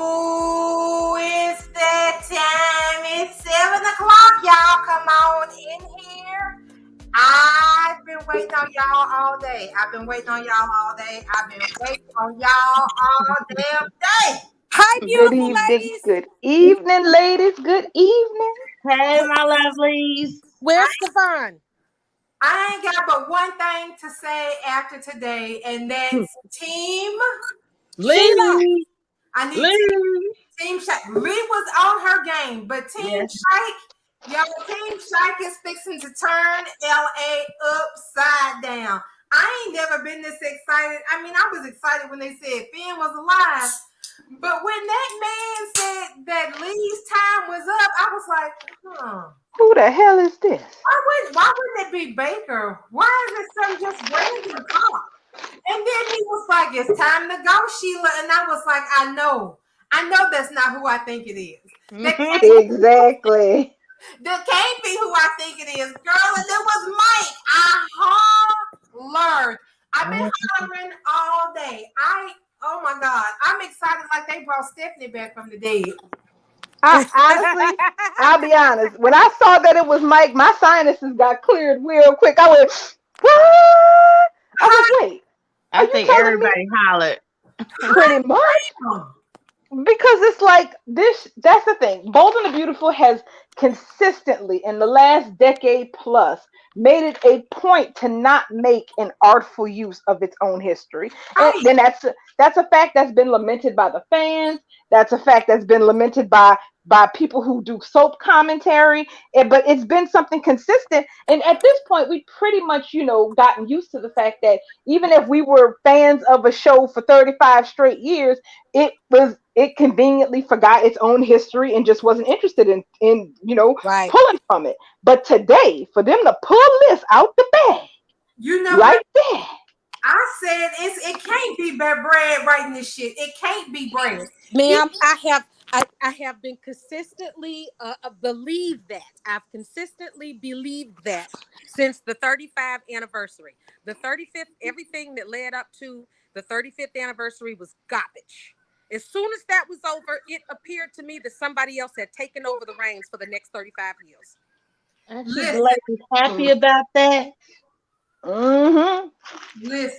Ooh, it's that time. It's 7 o'clock. Y'all come on in here. I've been waiting on y'all all day. I've been waiting on y'all all day. I've been waiting on y'all all damn day. Hi, Good beautiful evening, ladies. good evening, ladies. Good evening. Hey, my lovelies. Where's Stefan? I ain't got but one thing to say after today, and that's Team. Sheila. Lee. I need Lee. Team Shike. Lee was on her game, but Team Yes. Shike, y'all, Team Shike is fixing to turn LA upside down. I ain't never been this excited. I mean, I was excited when they said Finn was alive, but when that man said that Lee's time was up, I was like, huh. Who the hell is this? Why wouldn't it be Baker? Why is it some just random talk? And then he was like, it's time to go, Sheila. And I was like, I know that's not who I think it is. That can't, Exactly. that can't be who I think it is, girl. And it was Mike. I hollered. I've been hollering all day. Oh my God, I'm excited like they brought Stephanie back from the dead. I honestly, I'll be honest. When I saw that it was Mike, my sinuses got cleared real quick. I went, what? I was like, wait, are I you think telling me everybody hollered. pretty much? Because it's like this, that's the thing. Bold and the Beautiful has consistently, in the last decade plus, made it a point to not make an artful use of its own history. And Right. then that's a fact that's been lamented by the fans. That's a fact that's been lamented by people who do soap commentary. But it's been something consistent. And at this point, we pretty much, gotten used to the fact that even if we were fans of a show for 35 straight years, it conveniently forgot its own history and just wasn't interested in Right. pulling from it. But today, for them to pull this out the bag You know what? like that, I said it can't be Brad writing this shit. It can't be Brad. He Ma'am, I have been consistently believed that. I've consistently believed that since the 35th anniversary. The 35th, everything that led up to the 35th anniversary was garbage. As soon as that was over, it appeared to me that somebody else had taken over the reins for the next 35 years. Aren't you listen, ladies happy about that? hmm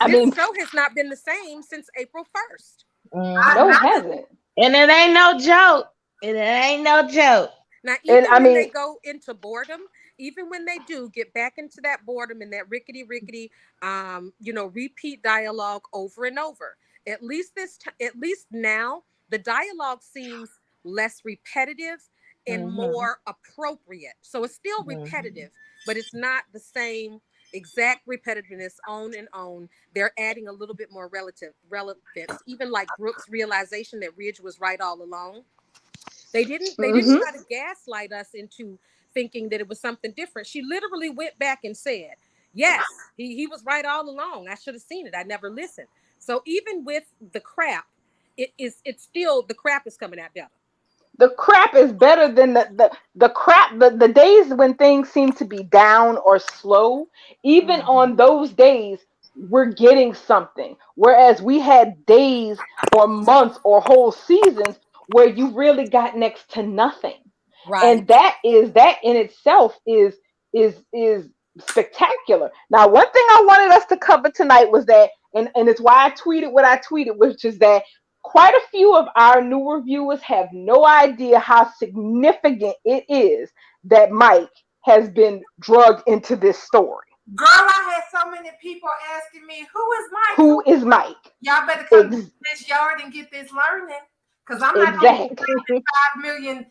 I listen. This mean, show has not been the same since April 1st. no, hmm it I hasn't. And it ain't no joke. It ain't no joke. Now, And even I when they mean, go into boredom, even when they do get back into that boredom and that rickety, repeat dialogue over and over, at least now, the dialogue seems less repetitive and hmm more appropriate. So it's still hmm repetitive, but it's not the same exact repetitiveness on and on. They're adding a little bit more relative relevance, even like Brooke's realization that Ridge was right all along. They didn't hmm try to gaslight us into thinking that it was something different. She literally went back and said, yes, he was right all along. I should have seen it. I never listened. So even with the crap, it's still the crap is coming out better. the crap is better than the crap, the days when things seem to be down or slow. Even on hmm those days, we're getting something. Whereas we had days or months or whole seasons where you really got next to nothing. Right. And that in itself is spectacular. Now, one thing I wanted us to cover tonight was that, and it's why I tweeted what I tweeted, which is that quite a few of our newer viewers have no idea how significant it is that Mike has been drugged into this story. Girl, I had so many people asking me, who is Mike? Who is Mike? Y'all better come to Ex- this yard and get this learning. Because I'm not gonna get exactly. 5 million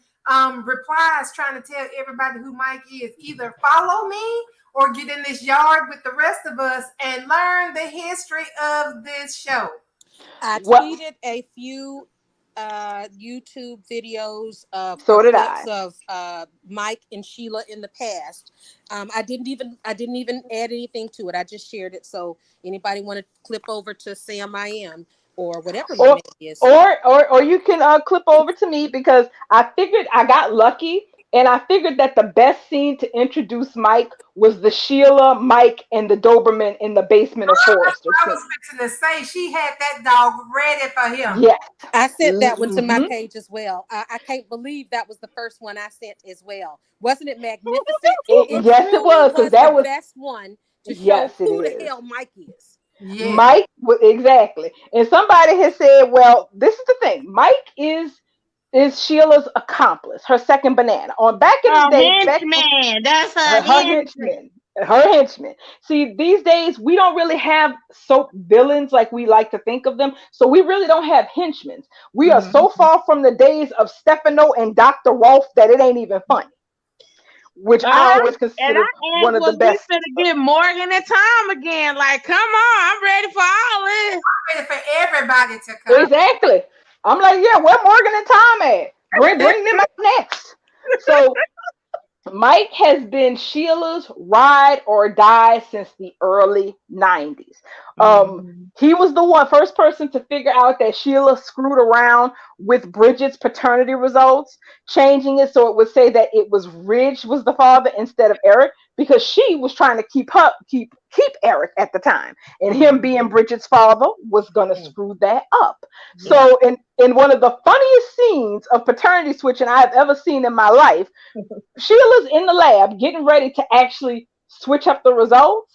replies trying to tell everybody who Mike is. Either follow me or get in this yard with the rest of us and learn the history of this show. I What? tweeted a few YouTube videos of or So did clips I. of Mike and Sheila in the past. I didn't even add anything to it. I just shared it. So anybody want to clip over to Sam I am or whatever my Or name is. or you can clip over to me because I figured I got lucky. And I figured that the best scene to introduce Mike was the Sheila, Mike, and the Doberman in the basement of Forrester I scene. was fixing to say she had that dog ready for him. Yes. I sent that one to my Mhm. page as well. I can't believe that was the first one I sent as well. Wasn't it magnificent? Yes, it truly was, because that the was best one to show yes, it who the is. hell Mike is. Yeah. Mike, exactly. And somebody has said, well, this is the thing. Mike is Sheila's accomplice, her second banana. On back in the Her day, henchman. That's her her henchman. henchmen. Her henchmen. See, these days we don't really have soap villains like we like to think of them. So we really don't have henchmen. We are so far from the days of Stefano and Dr. Rolf that it ain't even funny. Which I always And consider I one asked, of the was we best. finna get Morgan and Tom again? Like, come on, I'm ready for all this. Ready for everybody to come. Exactly. I'm like, yeah, where Morgan and Tom at? Bring them up next. So Mike has been Sheila's ride or die since the early 90s. He was the first person to figure out that Sheila screwed around with Bridget's paternity results, changing it so it would say that it was Ridge was the father instead of Eric, because she was trying to keep Eric at the time, and him being Bridget's father was gonna screw that up. So in one of the funniest scenes of paternity switching I've ever seen in my life, Sheila's in the lab getting ready to actually switch up the results.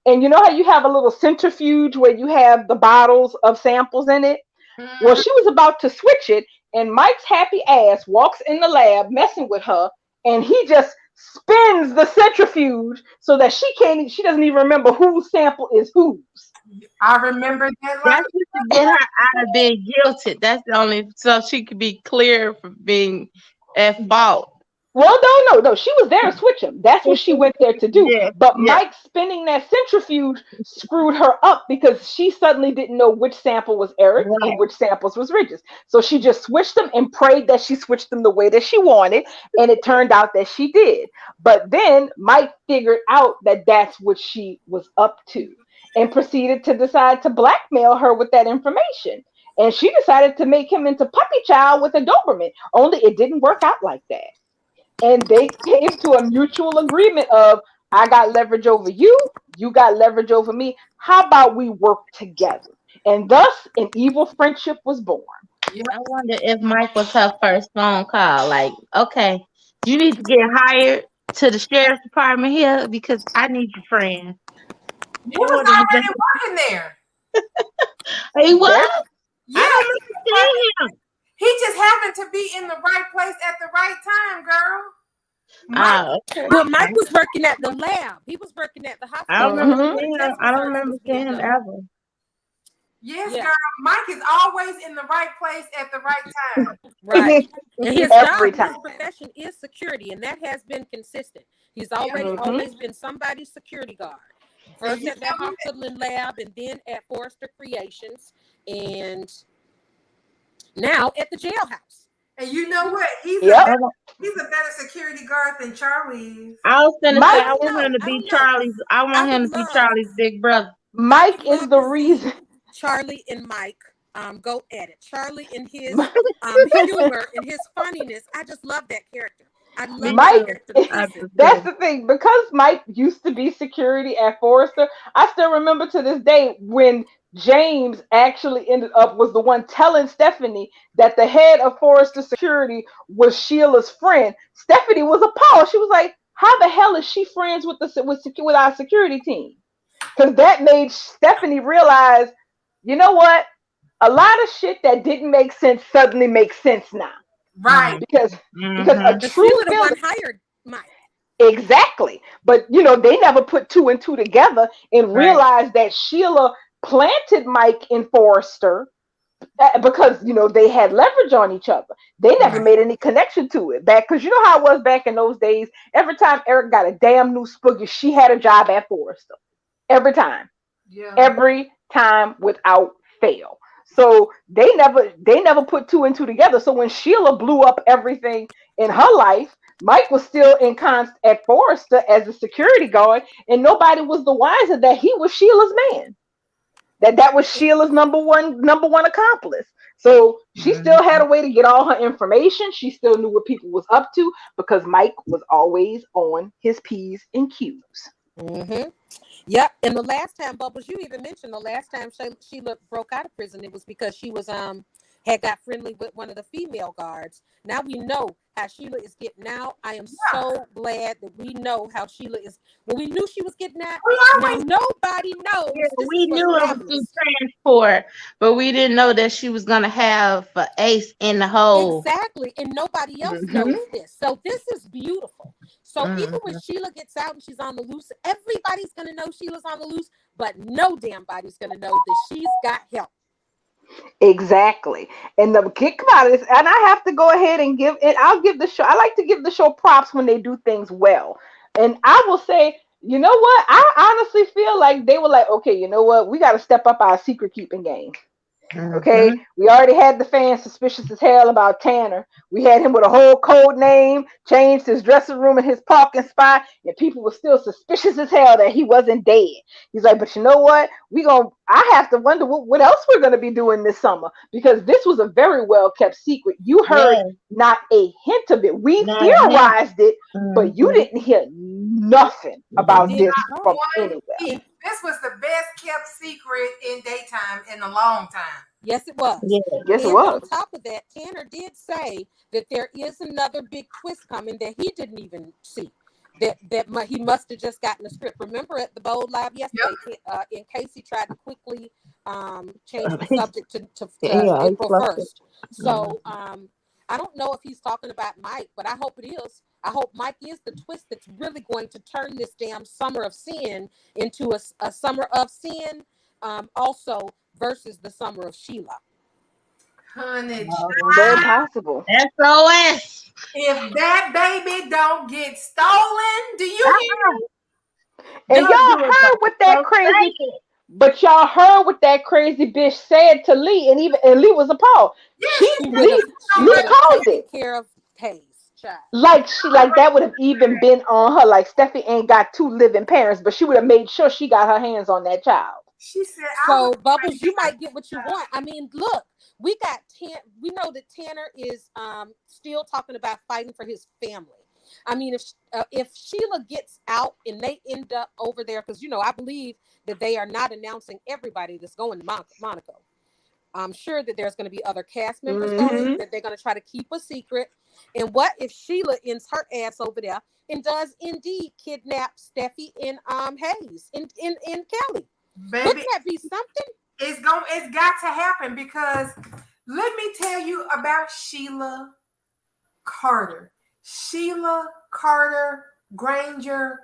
And you know how you have a little centrifuge where you have the bottles of samples in it? Well, she was about to switch it, and Mike's happy ass walks in the lab messing with her, and he just spins the centrifuge so that she doesn't even remember whose sample is whose. I remember that. That's just to get her out of being guilty. That's the only, so she could be clear for being at fault. Well, no. She was there to switch them. That's what she went there to do. Yeah, But yeah. Mike spinning that centrifuge screwed her up because she suddenly didn't know which sample was Eric and which samples was Ridge's. So she just switched them and prayed that she switched them the way that she wanted. And it turned out that she did. But then Mike figured out that that's what she was up to and proceeded to decide to blackmail her with that information. And she decided to make him into puppy child with a Doberman. Only it didn't work out like that. And they came to a mutual agreement of, I got leverage over you, you got leverage over me. How about we work together? And thus, an evil friendship was born. I wonder if Mike was her first phone call. Like, okay, you need to get hired to the sheriff's department here because I need your friend. He was already working there. He was? Yeah, I don't remember seeing him. he just happened to be in the right place at the right time, girl. Oh, okay. Well, Mike was working at the lab. He was working at the hospital. I don't remember seeing him. I don't remember seeing him ever. Yes, Yeah. girl. Mike is always in the right place at the right time. Right. And his Every job, his time. profession is security, and that has been consistent. He's always been somebody's security guard. First at that hospital and lab, and then at Forrester Creations, and now at the jailhouse. And you know what? He's Yep. he's a better security guard than Charlie is. I was gonna Mike- say I want him to be Charlie's. I want him to be Charlie's big brother. Mike is the reason. Charlie and Mike go at it. Charlie and his humor and his funniness. I just love that character. I love Mike- that character. That's the thing. Because Mike used to be security at Forrester, I still remember to this day when James actually ended up was the one telling Stephanie that the head of Forrester Security was Sheila's friend. Stephanie was appalled. She was like, "How the hell is she friends with our security team?" Because that made Stephanie realize, you know what? A lot of shit that didn't make sense suddenly makes sense now. Right. Because a But true Sheila the villain. one hired Mike. Exactly. But they never put two and two together and Right. realized that Sheila planted Mike in Forrester because they had leverage on each other. They never Right. made any connection to it back, because you know how it was back in those days. Every time Eric got a damn new spoogie, she had a job at Forrester. Every time. Yeah. Every time without fail. So they never put two and two together. So when Sheila blew up everything in her life, Mike was still at Forrester as a security guard, and nobody was the wiser that he was Sheila's man. That was Sheila's number one accomplice. So she still had a way to get all her information. She still knew what people was up to because Mike was always on his P's and Q's. Mm-hmm. Yep. And the last time, Bubbles, you even mentioned the last time Sheila broke out of prison, it was because she was had got friendly with one of the female guards. Now we know how Sheila is getting out. I am so glad that we know how Sheila is. When we knew she was getting out, now nobody knows. Yeah, we knew it was through transport, but we didn't know that she was gonna have Ace in the hole. Exactly, and nobody else knows this. So this is beautiful. So even when Sheila gets out and she's on the loose, everybody's gonna know Sheila's on the loose, but no damn body's gonna know that she's got help. Exactly. And the kick about it is, and I have to go ahead and give it, I'll give the show, I like to give the show props when they do things well. And I will say, you know what? I honestly feel like they were like, okay, you know what? We got to step up our secret keeping game. Okay, we already had the fans suspicious as hell about Tanner. We had him with a whole code name, changed his dressing room and his parking spot, and people were still suspicious as hell that he wasn't dead. He's like, but you know what? I have to wonder what else we're gonna be doing this summer, because this was a very well kept secret. You heard not a hint of it. We theorized it, but you didn't hear nothing about this from anywhere. This was the best kept secret in daytime in a long time. Yes, it was. Yeah. Yes, it and was. On top of that, Tanner did say that there is another big twist coming that he didn't even see. That he must have just gotten the script. Remember at the Bold Live yesterday, in case he tried to quickly change the subject to April 1st. So I don't know if he's talking about Mike, but I hope it is. I hope Mike is the twist that's really going to turn this damn summer of sin into a summer of sin, also versus the summer of Sheila. Honey, very possible. SOS. If that baby don't get stolen, do you hear me? And y'all heard what that crazy, but y'all heard what that crazy bitch said to Lee, and Lee was appalled. Lee called it. Care of Hayes. Child. Like that would have even been on her. Like Steffi ain't got two living parents, but she would have made sure she got her hands on that child. She said, "So Bubbles, you might get what you want." I mean, look, we know that Tanner is still talking about fighting for his family. I mean, if Sheila gets out and they end up over there, because I believe that they are not announcing everybody that's going to Monaco. I'm sure that there's going to be other cast members going, that they're going to try to keep a secret. And what if Sheila ends her ass over there and does indeed kidnap Steffi and Hayes in Cali? Baby, wouldn't that be something? It's got to happen, because let me tell you about Sheila Carter. Sheila Carter Granger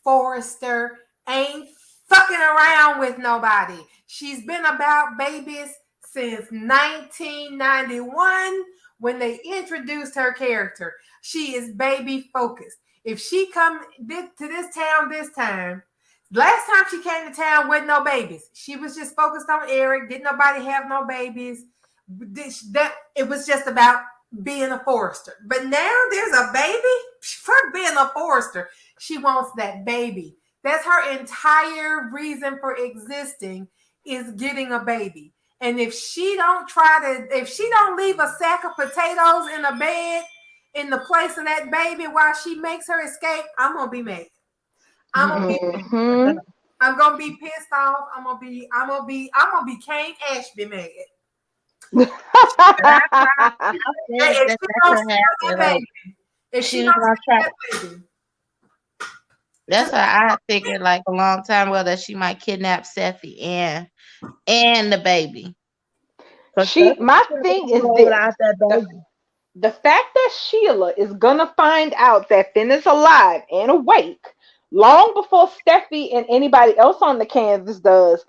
Forrester ain't fucking around with nobody. She's been about babies since 1991 when they introduced her character. She is baby focused. If she come to this town this time, last time she came to town with no babies, she was just focused on Eric. Didn't nobody have no babies? It was just about being a Forrester. But now there's a baby. For being a Forrester, she wants that baby. That's her entire reason for existing, is getting a baby. And if she don't leave a sack of potatoes in a bed in the place of that baby while she makes her escape, I'm gonna be mad. I'm gonna be pissed off. I'm gonna be Kane Ashby mad. That's why I figured like a long time ago that she might kidnap Steffi and the baby. My thing is this. The fact that Sheila is gonna find out that Finn is alive and awake long before Steffi and anybody else on the canvas does,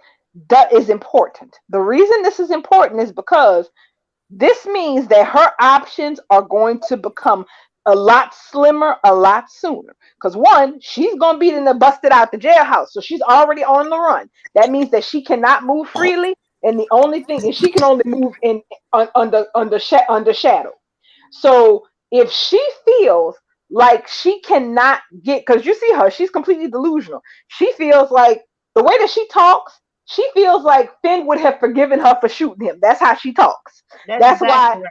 that is important. The reason this is important is because this means that her options are going to become a lot slimmer a lot sooner. Because one, she's going to be busted out the jailhouse, so she's already on the run. That means that she cannot move freely, and the only thing is she can only move under shadow. So if she feels like she cannot get, because you see her, she's completely delusional. She feels like the way that she talks, She feels like Finn would have forgiven her for shooting him. That's how she talks. That's That's exactly why.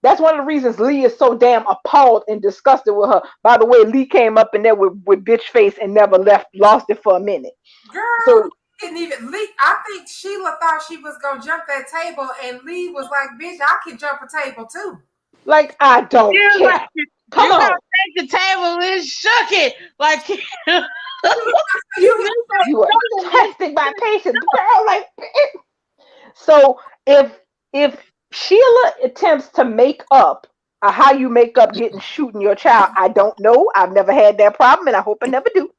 That's one of the reasons Lee is so damn appalled and disgusted with her. By the way, Lee came up in there with bitch face and never lost it for a minute. Girl, So didn't even Lee. I think Sheila thought she was gonna jump that table, and Lee was like, "Bitch, I can jump a table too." like, I don't You care. like, Come you on. gonna take the table and shook it like You You are testing my patience, girl. Like, so if Sheila attempts to make up how you make up getting shooting your child, I don't know. I've never had that problem, and I hope I never do.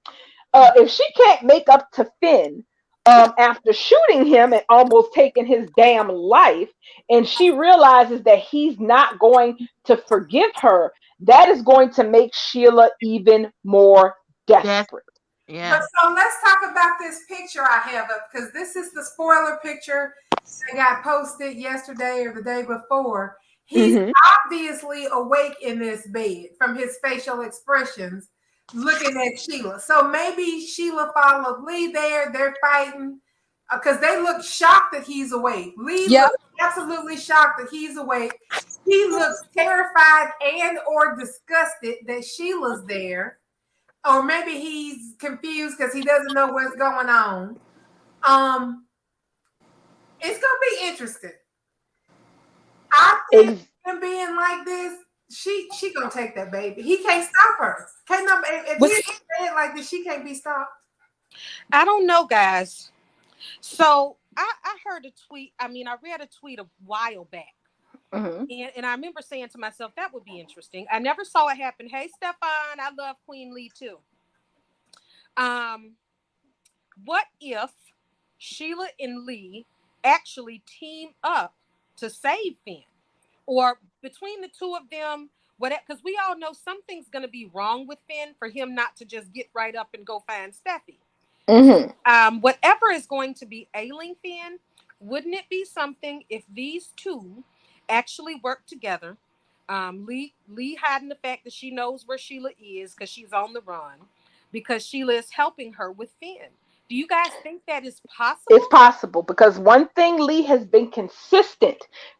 If she can't make up to Finn after shooting him and almost taking his damn life, and she realizes that he's not going to forgive her, that is going to make Sheila even more that's desperate. But yeah. so let's talk about this picture I have up because this is the spoiler picture that got posted yesterday or the day before. He's Mm-hmm. obviously awake in this bed from his facial expressions, looking at Sheila. So maybe Sheila followed Lee there. They're fighting because they look shocked that he's awake. Lee Yep. looks absolutely shocked that he's awake. He looks terrified and or disgusted that Sheila's there. Or maybe he's confused because he doesn't know what's going on. It's gonna be interesting. I think him being like this, she gonna take that baby. He can't stop her. Can't no, if he's dead like this, she can't be stopped. I don't know, guys. So I heard a tweet. I read a tweet a while back. Mm-hmm. And I remember saying to myself, that would be interesting. I never saw it happen. Hey, Stefan, I love Queen Lee too. What if Sheila and Lee actually team up to save Finn? Or between the two of them, because we all know something's going to be wrong with Finn for him not to just get right up and go find Steffi. Mm-hmm. Whatever is going to be ailing Finn, wouldn't it be something if these two actually work together? Lee hiding the fact that she knows where Sheila is because she's on the run, because Sheila is helping her with Finn. Do you guys think that is possible? It's possible because one thing Lee has been consistent.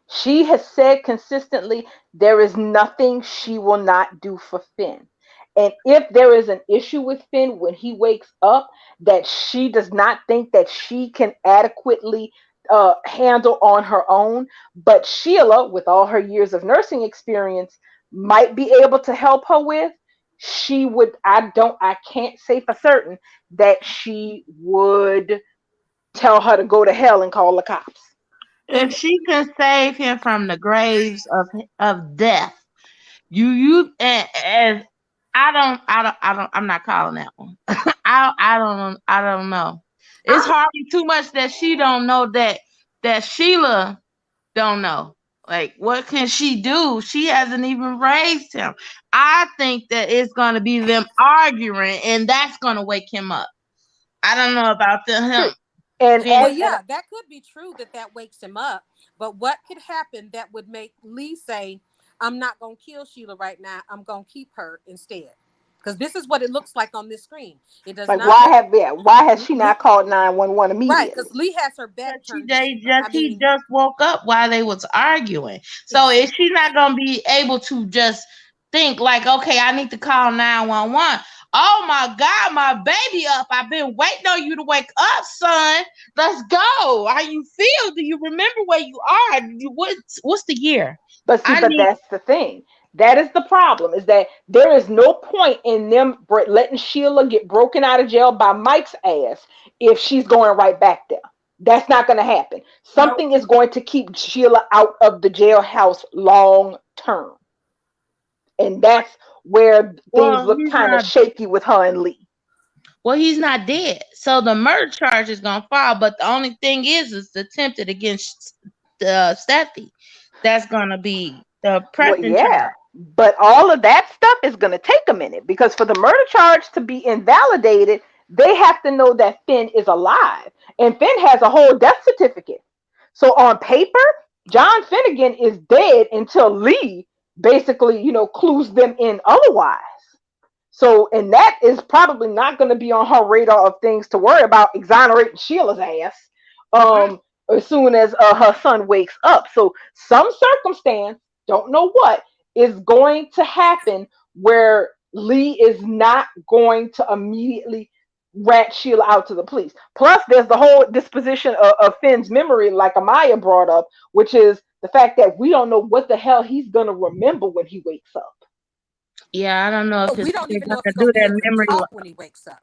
She has said consistently there is nothing she will not do for Finn. And if there is an issue with Finn when he wakes up that she does not think that she can adequately handle on her own, but Sheila, with all her years of nursing experience, might be able to help her with, she would, I can't say for certain that she would tell her to go to hell and call the cops. If she can save him from the graves of death, and I'm not calling that one. I don't know. It's hardly too much that she don't know that Sheila don't know. Like, what can she do? She hasn't even raised him. I think that it's going to be them arguing, and that's going to wake him up. I don't know about him. Yeah, that could be true that wakes him up. But what could happen that would make Lee say, I'm not going to kill Sheila right now. I'm going to keep her instead. Because this is what it looks like on this screen. It does like not. why has she not called 911 immediately? Right, because Lee has her back turned. He just woke up while they was arguing. So is she not gonna be able to just think like, okay, I need to call 911? Oh my God, my baby up. I've been waiting on you to wake up, son. Let's go. How you feel? Do you remember where you are? What's the year? But that's the thing. That is the problem, is that there is no point in them letting Sheila get broken out of jail by Mike's ass if she's going right back there. That's not going to happen. Something is going to keep Sheila out of the jailhouse long term. And that's where things look kind of shaky with her and Lee. Well, he's not dead. So the murder charge is going to fall. But the only thing is attempted against Steffi. That's going to be the pressing charge. But all of that stuff is going to take a minute, because for the murder charge to be invalidated, they have to know that Finn is alive. And Finn has a whole death certificate. So on paper, John Finnegan is dead until Lee basically, clues them in otherwise. So, and that is probably not going to be on her radar of things to worry about exonerating Sheila's ass. as soon as her son wakes up. So some circumstance, don't know what, is going to happen where Lee is not going to immediately rat Sheila out to the police. Plus, there's the whole disposition of Finn's memory, like Amaya brought up, which is the fact that we don't know what the hell he's gonna remember when he wakes up. Yeah, I don't know if We don't even know if to he's gonna do be that able to memory. talk when he wakes up.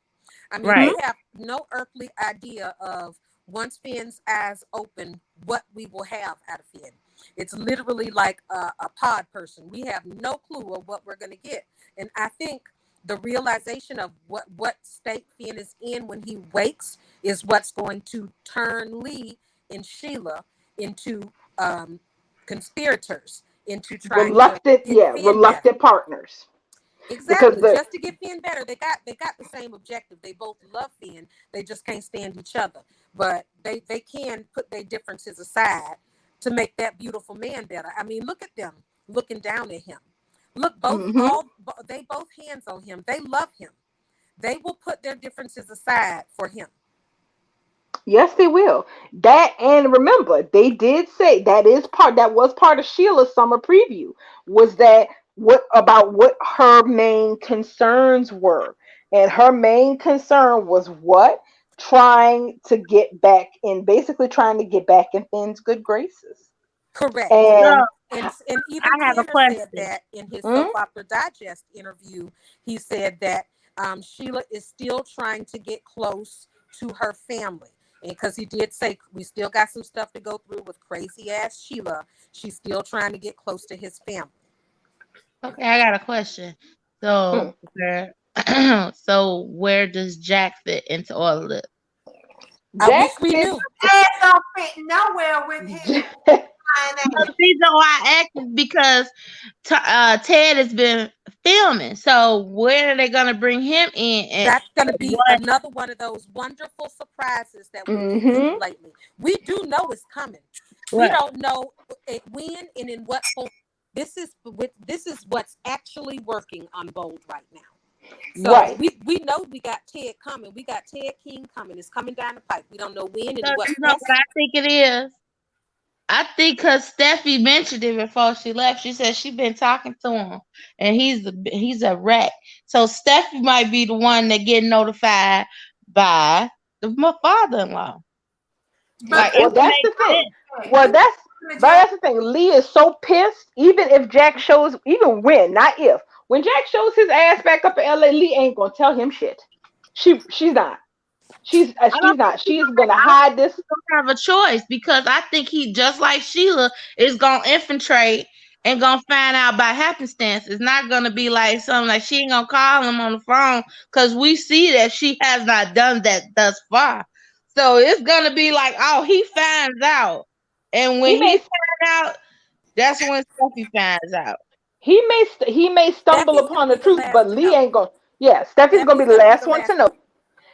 I mean, Right. we have no earthly idea of once Finn's eyes open, what we will have out of Finn. It's literally like a pod person. We have no clue of what we're going to get. And I think the realization of what state Finn is in when he wakes is what's going to turn Lee and Sheila into conspirators, into trying Reluctant, to get Finn reluctant partners. Exactly. Because Just to get Finn better. They got the same objective. They both love Finn. They just can't stand each other. But they can put their differences aside to make that beautiful man better. I mean, look at them looking down at him. Look, they both hands on him. They love him. They will put their differences aside for him. Yes, they will. That, and remember, they did say that was part of Sheila's summer preview, was that what her main concerns were. And her main concern was what? Basically trying to get back in Finn's good graces. Correct. And And even I have a Tanner question. said that in his Soap Opera Digest interview. He said that Sheila is still trying to get close to her family. And because he did say we still got some stuff to go through with crazy ass Sheila, she's still trying to get close to his family. Okay, I got a question. So, where does Jack fit into all of this? I wish we knew. It don't fit nowhere with him. The reason why I asked is because Ted has been filming. So when are they gonna bring him in? And that's gonna be another one of those wonderful surprises that we've been lately. We do know it's coming. We don't know when and in what form. This is what's actually working on Bold right now. So we know we got Ted coming. We got Ted King coming. It's coming down the pipe. We don't know when and what. You know what I think it is? I think because Steffi mentioned it before she left. She said she's been talking to him, and he's a rat. So Steffi might be the one that get notified by my father-in-law. That's the thing. Well, that's the thing. Lee is so pissed. Even if Jack shows, even when, not if, when Jack shows his ass back up in LA, Lee ain't gonna tell him shit. She's not. She's not. She's gonna hide this. He don't have a choice because I think he, just like Sheila, is gonna infiltrate and gonna find out by happenstance. It's not gonna be like something like she ain't gonna call him on the phone because we see that she has not done that thus far. So it's gonna be like, oh, he finds out, and when he finds out, that's when Steffi finds out. He may stumble upon the truth, but Lee ain't gonna. Yeah, Steffi's gonna be the last one to know.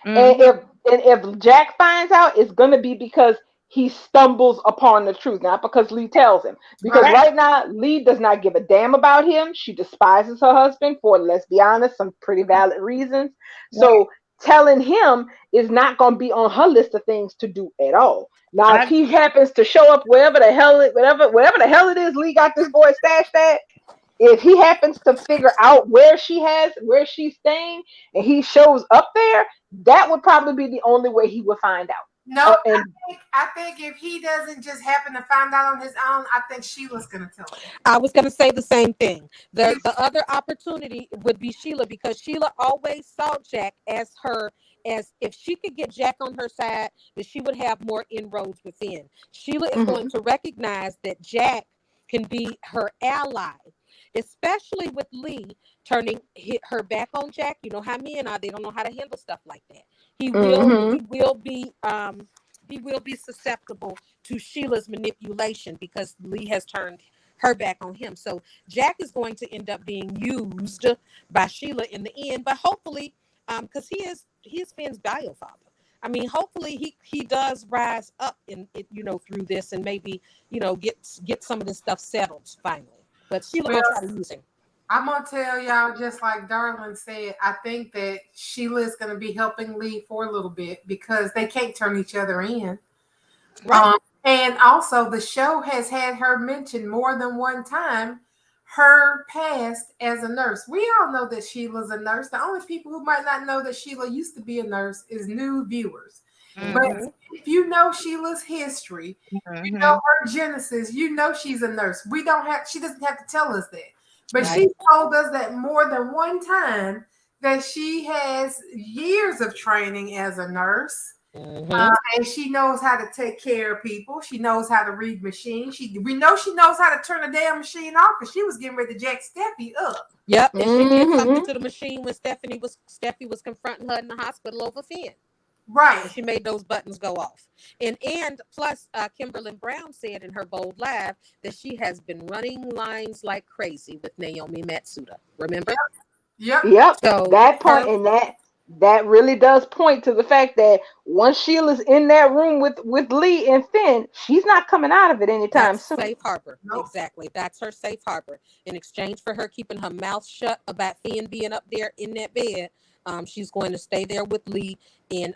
And if Jack finds out, it's gonna be because he stumbles upon the truth, not because Lee tells him. Because right now, Lee does not give a damn about him. She despises her husband for, let's be honest, some pretty valid reasons. So telling him is not gonna be on her list of things to do at all. Now, if he happens to show up wherever the hell it is Lee got this boy stashed at, if he happens to figure out where she's staying and he shows up there, that would probably be the only way he would find out. No, I think if he doesn't just happen to find out on his own, I think Sheila's gonna tell him. I was gonna say the same thing. The other opportunity would be Sheila, because Sheila always saw Jack as if she could get Jack on her side, that she would have more inroads within. Sheila is going to recognize that Jack can be her ally, especially with Lee turning her back on Jack. You know how men are; they don't know how to handle stuff like that. He will be susceptible to Sheila's manipulation because Lee has turned her back on him. So Jack is going to end up being used by Sheila in the end, but hopefully, because he is Finn's bio father. I mean, hopefully he does rise up in it, through this, and maybe get some of this stuff settled finally. But Sheila will try to use him. I'm gonna tell y'all, just like Darlin said, I think that Sheila is gonna be helping Lee for a little bit because they can't turn each other in. Right. And also, the show has had her mention more than one time her past as a nurse. We all know that Sheila's a nurse. The only people who might not know that Sheila used to be a nurse is new viewers. But Mhm. if you know Sheila's history, you know her genesis, you know she's a nurse. She doesn't have to tell us that. But Right. she told us that more than one time that she has years of training as a nurse. Mhm. And she knows how to take care of people. She knows how to read machines. We know she knows how to turn a damn machine off because she was getting ready to jack Steffi up. Yep. And she did something Mhm. to the machine when Steffi was confronting her in the hospital over Finn. And Right. she made those buttons go off. And plus, Kimberly Brown said in her Bold Live that she has been running lines like crazy with Naomi Matsuda. Remember? Yep. Yep, So that point her and that really does point to the fact that once Sheila's in that room with Lee and Finn, she's not coming out of it anytime that's soon. safe harbor. Nope. Exactly. That's her safe harbor. In exchange for her keeping her mouth shut about Finn being up there in that bed, she's going to stay there with Lee and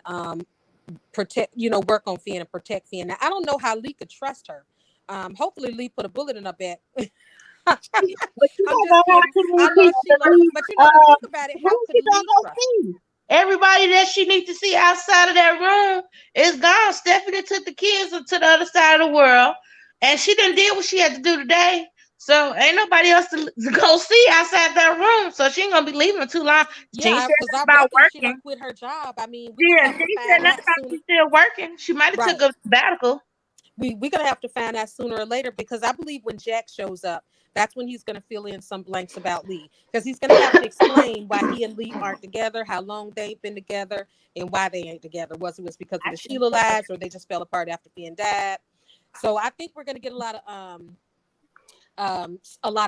protect, work on Finn and protect Finn. Now, I don't know how Lee could trust her. Hopefully Lee put a bullet in her back. But you I'm don't just know how kidding. too I many love people Sheila, believe, but to think about it, how who could she Lee gonna trust? see? Everybody that she needs to see outside of that room is gone. Stephanie took the kids to the other side of the world, and she done did what she had to do today. So ain't nobody else to go see outside that room. So she ain't gonna be leaving too long. She ain't Yeah, said because I nothing about reckon she done working. quit her job. I mean, we're gonna Yeah, have she to ain't said find nothing out about sooner. she's still working. She might have took Right. a sabbatical. We're gonna have to find out sooner or later because I believe when Jack shows up, that's when he's gonna fill in some blanks about Lee. Because he's gonna have to explain why he and Lee aren't together, how long they've been together, and why they ain't together. Was it because of the Sheila lives or they just fell apart after Finn died? So I think we're gonna get a lot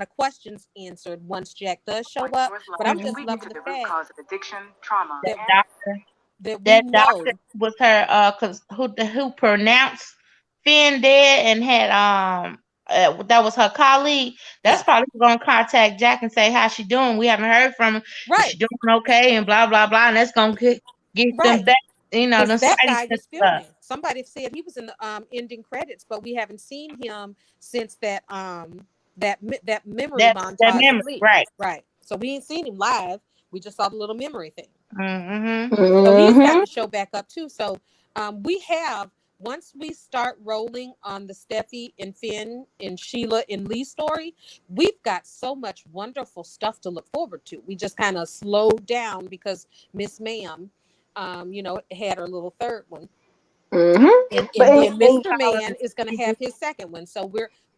of questions answered once Jack does show up. But I'm just loving the fact That that doctor, that we that know. doctor was her cause who pronounced Finn dead and had that was her colleague. That's Yeah. probably gonna contact Jack and say how she doing. We haven't heard from her. Is she Right. doing okay? And blah blah blah. And that's gonna get them Right. back. Because The that sightings guy and was stuff. filming. Somebody said he was in the ending credits, but we haven't seen him since that memory That montage of memory, Lee. right? Right. So we ain't seen him live. We just saw the little memory thing. Mm-hmm. So he's got Mhm. to show back up too. So we have once we start rolling on the Steffi and Finn and Sheila and Lee story, we've got so much wonderful stuff to look forward to. We just kind of slowed down because Miss Ma'am, had her little third one. Mhm. And, But and then Mr. Calling Man is going to have his second one. So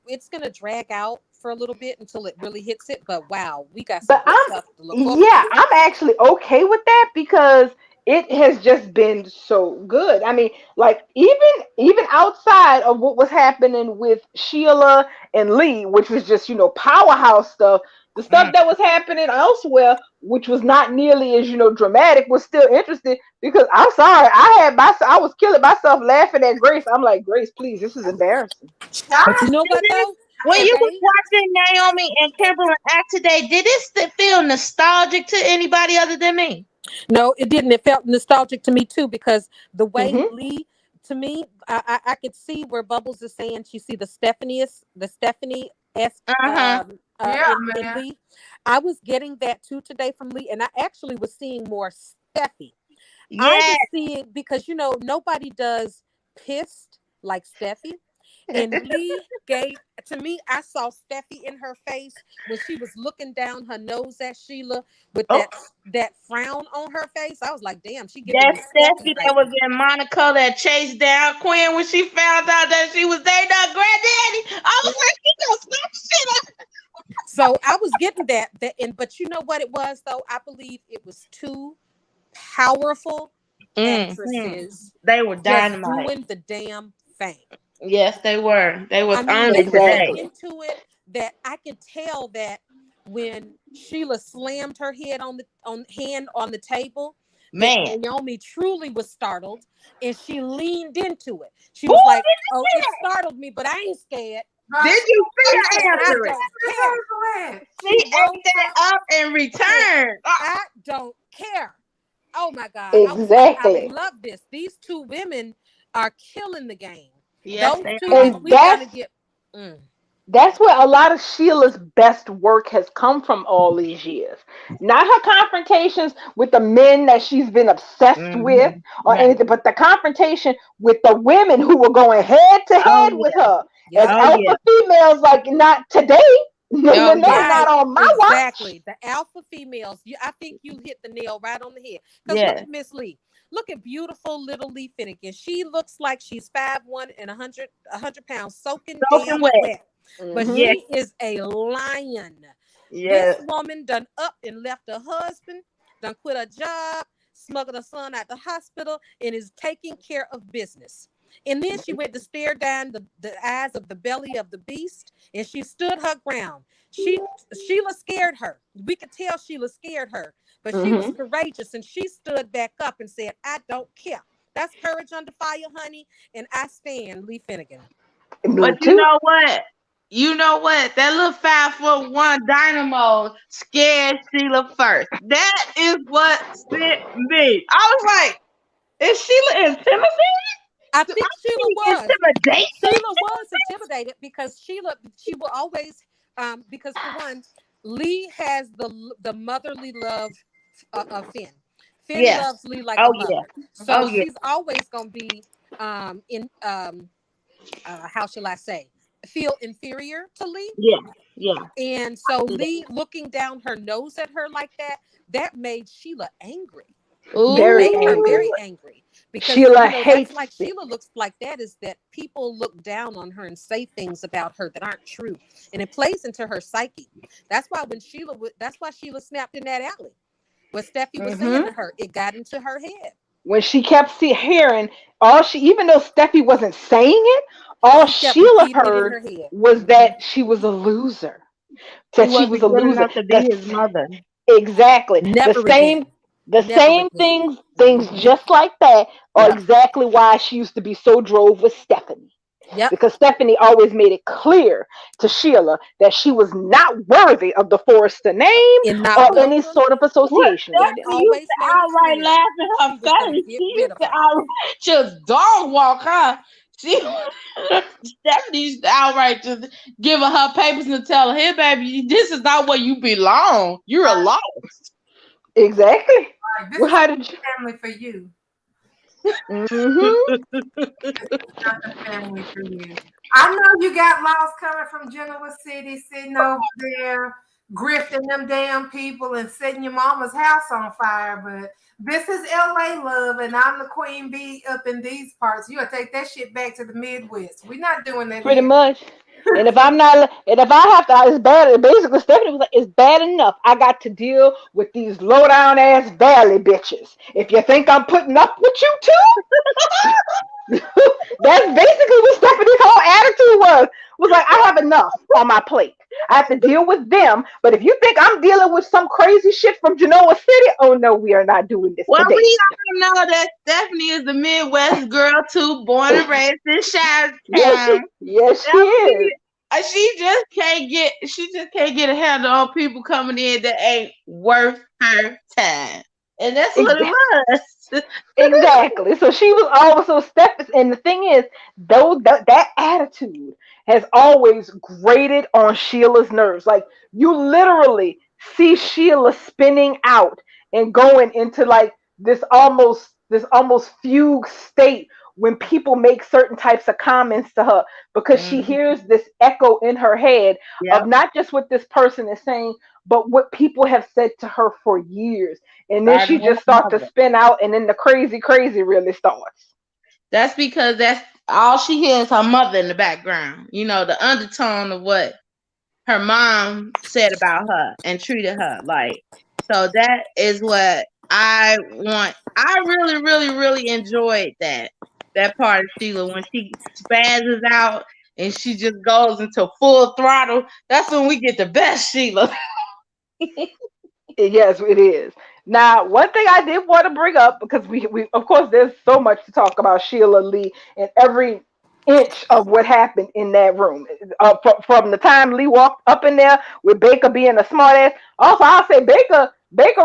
it's going to drag out for a little bit until it really hits it. But wow, we got some but good stuff to look forward yeah, to. I'm actually okay with that because it has just been so good. I mean, like even outside of what was happening with Sheila and Lee, which was just powerhouse stuff, the stuff that was happening elsewhere, which was not nearly as dramatic, was still interesting. Because I'm sorry, I was killing myself laughing at Grace. I'm like, Grace, please, this is embarrassing. But you know what though? When you was Today, watching Naomi and Kimberly act today, did it feel nostalgic to anybody other than me? no, it didn't. It felt nostalgic to me too because the way Hmm. Lee, to me, I could see where Bubbles is saying she see the Stephanie S Uh-huh. Yeah, in man. Lee. I was getting that too today from Lee, and I actually was seeing more Steffi. I Yeah. was seeing because nobody does pissed like Steffi. And Lee gave to me, I saw Steffi in her face when she was looking down her nose at Sheila with Oh, that frown on her face. I was like, damn, she giving that me Steffi Steffi that right was now. in Monaco that chased down Quinn when she found out that she was dating her granddaddy. I was like, she gonna snap shit up. So I was getting but you know what it was though? I believe it was two powerful Mm-hmm. actresses They were just dynamite. doing the damn thing. Yes, they were. They was I mean, on they it were so Exactly. today. into it that I could tell that when Sheila slammed her head on the table, that Man. Naomi truly was startled and she leaned into it. She Who was like, did "Oh, it that? startled me, but I ain't scared." Did you see She her said, "I answer it? don't care." She She ate woke that up up and and said, returned. "I don't care." Oh my God. I was like, I Exactly. love this. These two women are killing the game. Yes, Those they two are. is And we gotta get. Mm. that's where a lot of Sheila's best work has come from all these years. Not her confrontations with the men that she's been obsessed with Hmm. or Right. anything, but the confrontation with the women who were going head to Oh head with yeah. her as Yep. Oh yeah. alpha females, like not today. Oh yeah. Not Right, on my watch. exactly. The alpha females. I think you hit the nail right on the head. Because look Yes. at Miss Lee. Look at beautiful little Lee Finnegan. She looks like she's 5'1" and 100 pounds, soaking Soaking damn wet. wet. But Hmm. Yes. she is a lion. This Yes. woman done up and left her husband, done quit her job, smuggled her son out the hospital, and is taking care of business. And then she went to stare down the eyes of the belly of the beast, and she stood her ground. Sheila scared her. We could tell Sheila scared her, but she was Hmm. courageous and she stood back up and said, I don't care. That's courage under fire, honey. And I stand Lee Finnegan. Me But you too. know what? You know what? That little 5'1" dynamo scared Sheila first. That is what sent me. I was like, is Sheila intimidated? I Do think I Sheila see was. intimidation? Sheila was intimidated because she will always, because for one, Lee has the motherly love of Finn. Finn Yeah. loves Lee like a Oh yeah. mother, so Oh yeah. she's always gonna be in how shall I say, feel inferior to Lee. Yeah. Yeah. And so Lee looking down her nose at her like that made Sheila angry. It Very made her angry. very angry because Sheila that's hates like it. Sheila looks like that is that people look down on her and say things about her that aren't true, and it plays into her psyche. That's why that's why Sheila snapped in that alley. What Steffi was saying Hmm. to her, it got into her head. When she kept hearing even though Steffi wasn't saying it, all She kept Sheila repeating it in heard her head. was that she was a loser. She That she was wasn't a good loser. enough to be his mother. Exactly. Never again. The Never same again. things just like that are Yeah. exactly why she used to be so drove with Stephanie. Yep. Because Stephanie always made it clear to Sheila that she was not worthy of the Forrester name And not or any welcome. sort of What association with And it. Stephanie used always to made it outright clear laugh in she her was gonna face. get She rid used of to her. outright just dog walk her. She Stephanie used to outright just giving her papers and tell her, "Here, baby, this is not where you belong. You're a lost." Exactly. Like, this Well, is how did you? family for you. Hmm. Not the family for you. I know you got lost coming from Genoa City, sitting over there, grifting them damn people and setting your mama's house on fire. But this is LA love, and I'm the queen bee up in these parts. You gotta take that shit back to the Midwest. We're not doing that Pretty here. much. And if I'm not, and if I have to, it's bad. Basically, Stephanie was like, "It's bad enough. I got to deal with these low down ass valley bitches. If you think I'm putting up with you too, that's basically what Stephanie's whole attitude was. Was like, I have enough on my plate. I have to deal with them. But if you think I'm dealing with some crazy shit from Genoa City, oh no, we are not doing this Well, today. we all know that Stephanie is the Midwest girl too, born and raised in Chi-Town. Yes, she is. She just can't get a handle on people coming in that ain't worth her time. And that's what it was. Exactly. So she was also Stephanie, and the thing is, though that attitude has always grated on Sheila's nerves. Like you literally see Sheila spinning out and going into like this almost fugue state when people make certain types of comments to her because she hears this echo in her head Yep. of not just what this person is saying, but what people have said to her for years. And then she Starting with just starts to mother. spin out, and then the crazy really starts. That's because that's all she hears her mother in the background. You know, the undertone of what her mom said about her and treated her like. So that is what I want. I really enjoyed that part of Sheila when she spazzes out and she just goes into full throttle. That's when we get the best Sheila. Yes, it is. Now, one thing I did want to bring up because we of course there's so much to talk about Sheila Lee and every inch of what happened in that room from the time Lee walked up in there with Baker being a smartass. Also, I'll say Baker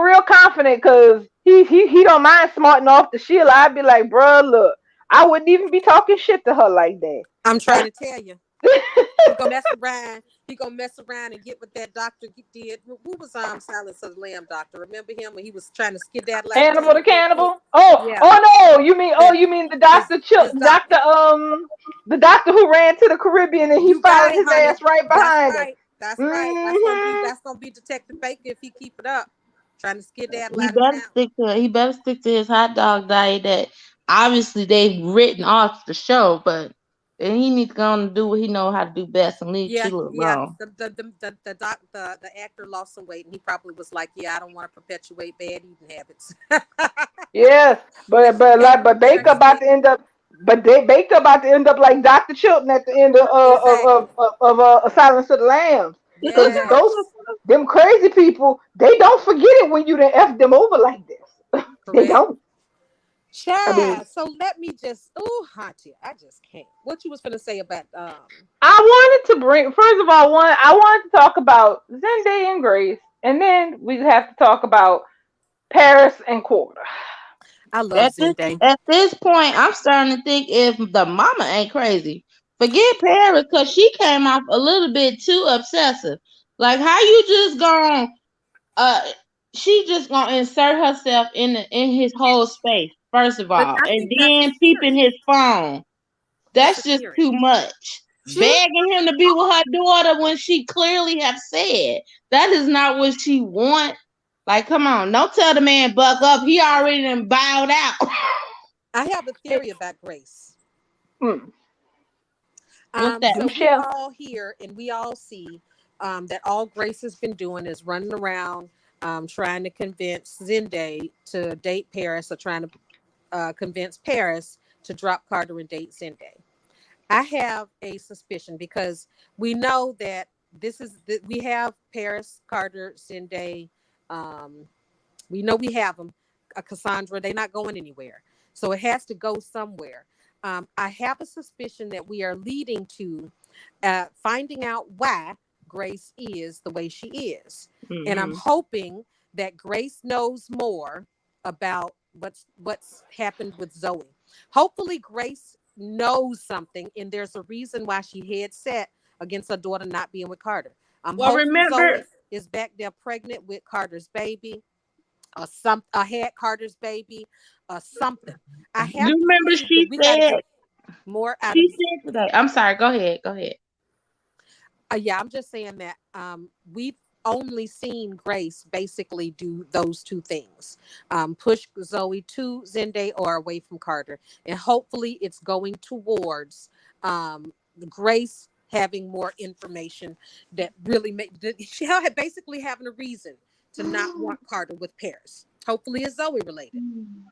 real confident because he don't mind smarting off to Sheila. I'd be like, bruh, look, I wouldn't even be talking shit to her like that. I'm trying to tell you. He gonna mess around. He gonna mess around and get what that doctor did. Who was Silence of the Lamb doctor? Remember him when he was trying to skedaddle out of Hannibal the town real quick? cannibal. Oh, Yeah. oh no! You mean the doctor, His doctor. the doctor who ran to the Caribbean and he You got followed it, his honey. ass right behind him. That's right. Mhm. That's gonna be Detective Baker if he keep it up. Trying to skedaddle He out of better town. he better stick to his hot dog diet that obviously they've written off the show, but he needs to go on and do what he know how to do best and leave Yeah, Sheila yeah. alone. The actor lost some weight and he probably was like, yeah, I don't want to perpetuate bad eating habits. Yes, but Baker about to end up. But Baker about to end up like Dr. Chilton at the end of Silence of the Lambs. Because Yes. them crazy people, they don't forget it when you done F them over like this. They Correct. don't. Child, I mean, so let me just Haunty, I just can't. What you was gonna say about I wanted to bring first of all I wanted to talk about Zendaya and Grace, and then we have to talk about Paris and Quarter. I love Zendaya. At this point, I'm starting to think if the mama ain't crazy, forget Paris, because she came off a little bit too obsessive. Like, how you just gonna she just gonna insert herself in his whole space, first of But all, I and think that's then the peeping spirit. his phone. That's just Spirit. too much. She- Begging him to be with her daughter when she clearly have said that is not what she want. Like, come on, don't tell the man buck up. He already done bowed out. I have a theory about Grace. Mm. What's that? So we Michelle. all hear and we all see that all Grace has been doing is running around trying to convince Zendaya to date Paris, or trying to convince Paris to drop Carter and date Zendaya. I have a suspicion because we know that we have Paris, Carter, Zendaya. We know we have them. Cassandra, they're not going anywhere. So it has to go somewhere. I have a suspicion that we are leading to finding out why Grace is the way she is. Mm-hmm. And I'm hoping that Grace knows more about what's happened with Zoe. Hopefully Grace knows something and there's a reason why she had set against her daughter not being with Carter. I'm hoping remember, Zoe is back there pregnant with Carter's baby, or had Carter's baby, or something. I have you remember she said more out she of said today. I'm sorry, go ahead. yeah, I'm just saying that we've only seen Grace basically do those two things, push Zoe to Zendaya or away from Carter, and hopefully it's going towards Grace having more information that really she basically having a reason to not want Carter with Paris. Hopefully it's Zoe related.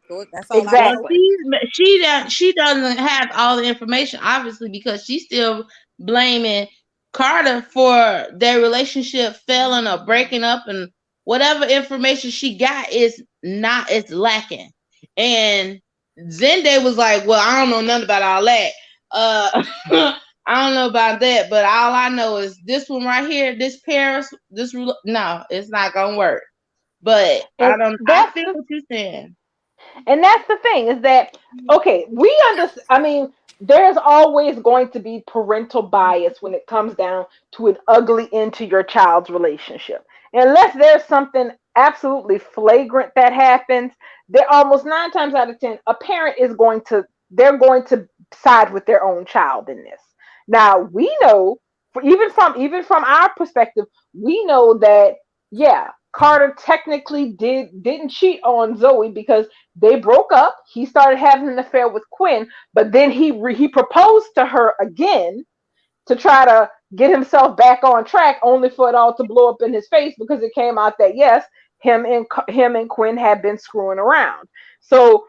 So that's all. Exactly. She doesn't have all the information, obviously, because she's still blaming Carter for their relationship failing or breaking up, and whatever information she got is lacking. And Zendaya was like, well, I don't know nothing about all that. I don't know about that, but all I know is this one right here, this Paris, no, it's not gonna work. But I feel what you're saying. And that's the thing is that, okay, we understand. I mean, there's always going to be parental bias when it comes down to an ugly end to your child's relationship. Unless there's something absolutely flagrant that happens, they're almost 9 times out of 10, a parent is they're going to side with their own child in this. Now, we know, even from our perspective, we know that, yeah, Carter technically didn't cheat on Zoe because they broke up. He started having an affair with Quinn, but then he proposed to her again to try to get himself back on track, only for it all to blow up in his face because it came out that yes, him and Quinn had been screwing around. So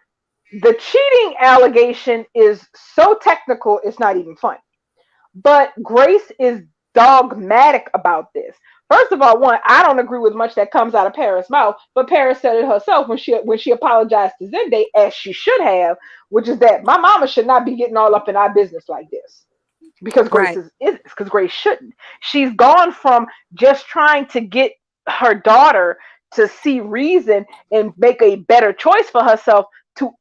the cheating allegation is so technical, it's not even funny. But Grace is dogmatic about this. First of all, I don't agree with much that comes out of Paris' mouth, but Paris said it herself when she apologized to Zendaya, as she should have, which is that my mama should not be getting all up in our business like this. Because Grace because Grace shouldn't. She's gone from just trying to get her daughter to see reason and make a better choice for herself to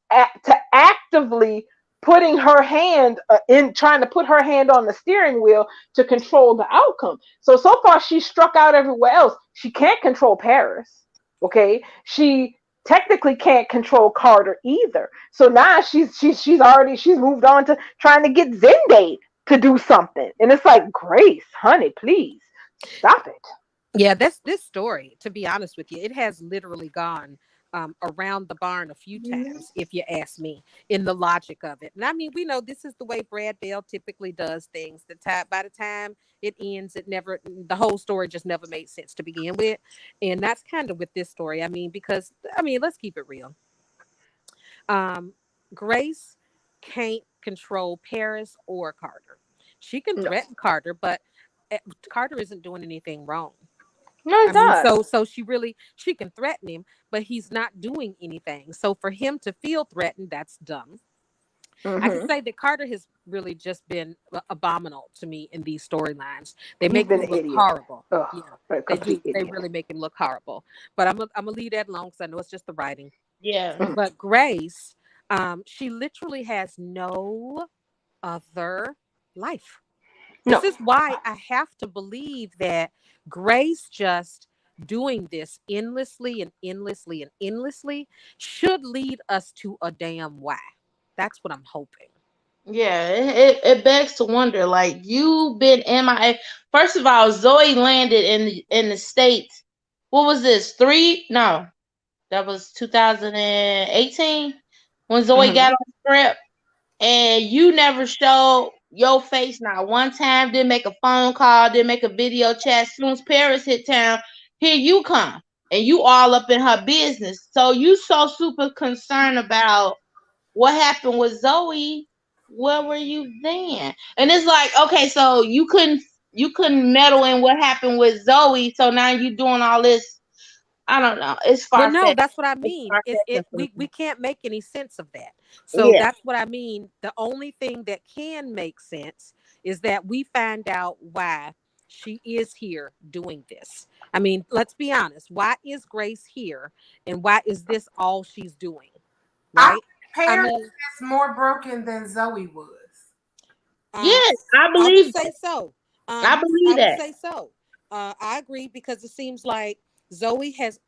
actively putting her hand in trying to put her hand on the steering wheel to control the outcome. So far she struck out everywhere else. She can't control Paris. Okay, she technically can't control Carter either. So now she's moved on to trying to get Zendaya to do something, and it's like, Grace, honey, please stop it. Yeah, that's this story. To be honest with you, it has literally gone around the barn a few times, if you ask me, in the logic of it. And I mean, we know this is the way Brad Bell typically does things. By the time it ends, the whole story just never made sense to begin with. And that's kind of with this story. I mean, because let's keep it real. Grace can't control Paris or Carter. She can threaten Carter, but Carter isn't doing anything wrong. No, he's not. So she can threaten him, but he's not doing anything. So for him to feel threatened, that's dumb. I can say that Carter has really just been abominable to me in these storylines. They make him look horrible. They really make him look horrible. But I'm gonna leave that alone because I know it's just the writing. Yeah. But Grace, she literally has no other life. This is why I have to believe that Grace just doing this endlessly and endlessly and endlessly should lead us to a damn why. That's what I'm hoping. Yeah, it begs to wonder. Like, you've been MIA. First of all, Zoe landed in the States. What was this? No, that was 2018 when Zoe got on script, and you never showed your face not one time. Didn't make a phone call. Didn't make a video chat. As soon as Paris hit town, here you come, and you all up in her business. So you so super concerned about what happened with Zoe. Where were you then? And it's like, okay, so you couldn't meddle in what happened with Zoe. So now you doing all this. I don't know. It's far. Well, no, that's what I mean. We can't make any sense of that. So that's what I mean. The only thing that can make sense is that we find out why she is here doing this. I mean, let's be honest. Why is Grace here, and why is this all she's doing? Right? Paris is more broken than Zoe was. Yes, I believe. I would say so. I believe that. I would say so. I agree, because it seems like Zoe has.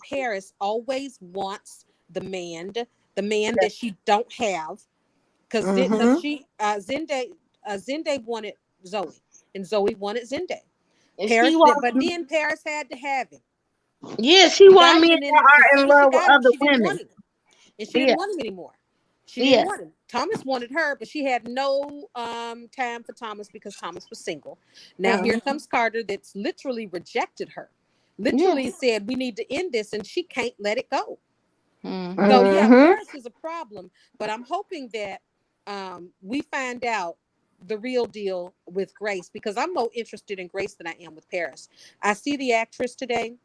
Paris always wants the man that she don't have, because Zendaya wanted Zoe, and Zoe wanted Zendaya. But then Paris had to have him. Yeah, she wanted men that are in love with other women. And she didn't want him anymore. She didn't want him. Thomas wanted her, but she had no time for Thomas because Thomas was single. Now here comes Carter that's literally rejected her. Literally said, we need to end this, and she can't let it go. So Paris is a problem, but I'm hoping that we find out the real deal with Grace, because I'm more interested in Grace than I am with Paris. I see the actress today.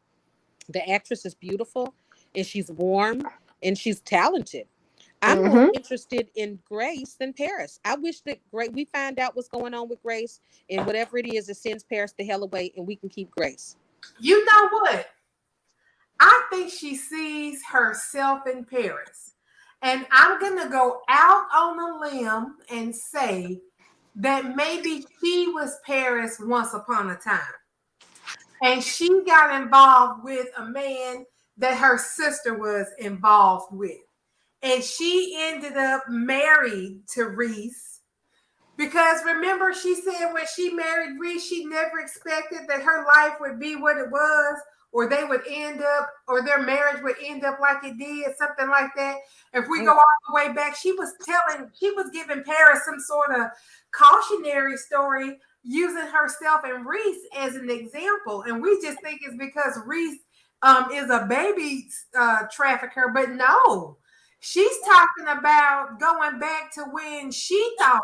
The actress is beautiful, and she's warm, and she's talented. I'm more interested in Grace than Paris. I wish that we find out what's going on with Grace, and whatever it is, it sends Paris the hell away, and we can keep Grace. You know what? I think she sees herself in Paris. And I'm going to go out on a limb and say that maybe she was Paris once upon a time. And she got involved with a man that her sister was involved with. And she ended up married to Reese. Because remember, she said when she married Reese, she never expected that her life would be what it was, or they would end up, or their marriage would end up like it did, something like that. If we go all the way back, she was giving Paris some sort of cautionary story, using herself and Reese as an example. And we just think it's because Reese is a baby trafficker, but no. She's talking about going back to when she thought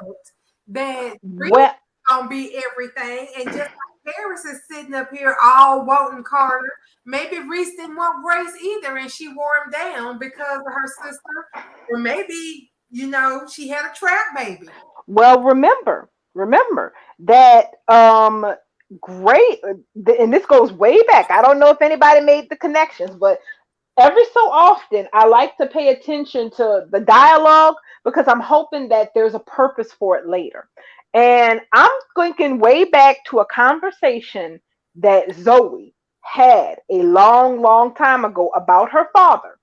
that Reese was gonna be everything, and just like Paris is sitting up here all wanting Carter, maybe Reese didn't want Grace either, and she wore him down because of her sister, or maybe she had a trap baby. Well, remember that Grace, and this goes way back. I don't know if anybody made the connections, but every so often I like to pay attention to the dialogue because I'm hoping that there's a purpose for it later. And I'm thinking way back to a conversation that Zoe had a long, long time ago about her father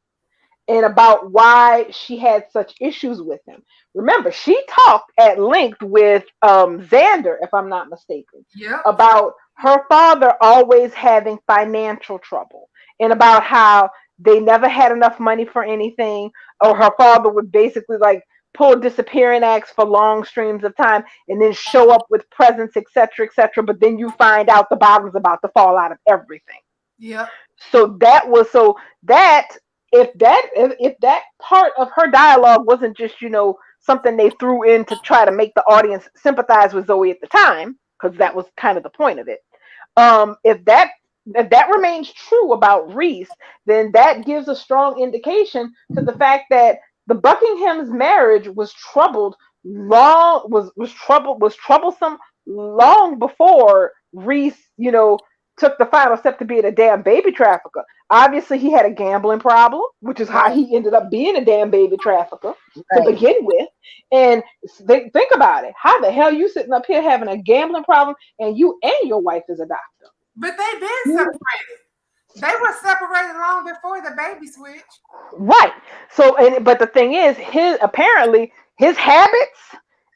and about why she had such issues with him. Remember, she talked at length with Xander, if I'm not mistaken, Yep. about her father always having financial trouble and about how they never had enough money for anything, or her father would basically like pull disappearing acts for long streams of time and then show up with presents, etc., etc. But then you find out the bottom's about to fall out of everything. Yep. So that was so that if that part of her dialogue wasn't just something they threw in to try to make the audience sympathize with Zoe at the time, because that was kind of the point of it. If that remains true about Reese, then that gives a strong indication to the fact that the Buckingham's marriage was troublesome long before Reese, took the final step to being a damn baby trafficker. Obviously, he had a gambling problem, which is how he ended up being a damn baby trafficker to Right. begin with. And think about it. How the hell you sitting up here having a gambling problem and you and your wife is a doctor? But they been separated. They were separated long before the baby switch. Right. So, but the thing is, his habits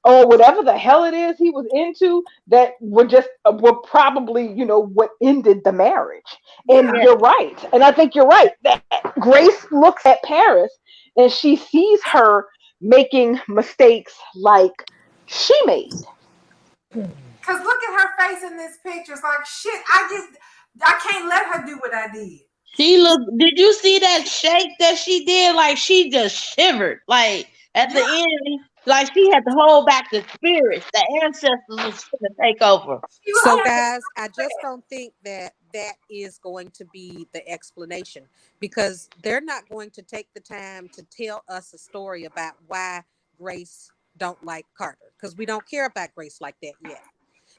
or whatever the hell it is he was into that were probably what ended the marriage. And Yeah. you're right, and I think you're right that Grace looks at Paris and she sees her making mistakes like she made. Cause look at her face in this picture. It's like shit. I can't let her do what I did. She looked. Did you see that shake that she did? Like she just shivered. Like at the end, like she had to hold back the spirits. The ancestors was going to take over. She was So, like, guys, I just don't think that that is going to be the explanation, because they're not going to take the time to tell us a story about why Grace don't like Carter, because we don't care about Grace like that yet.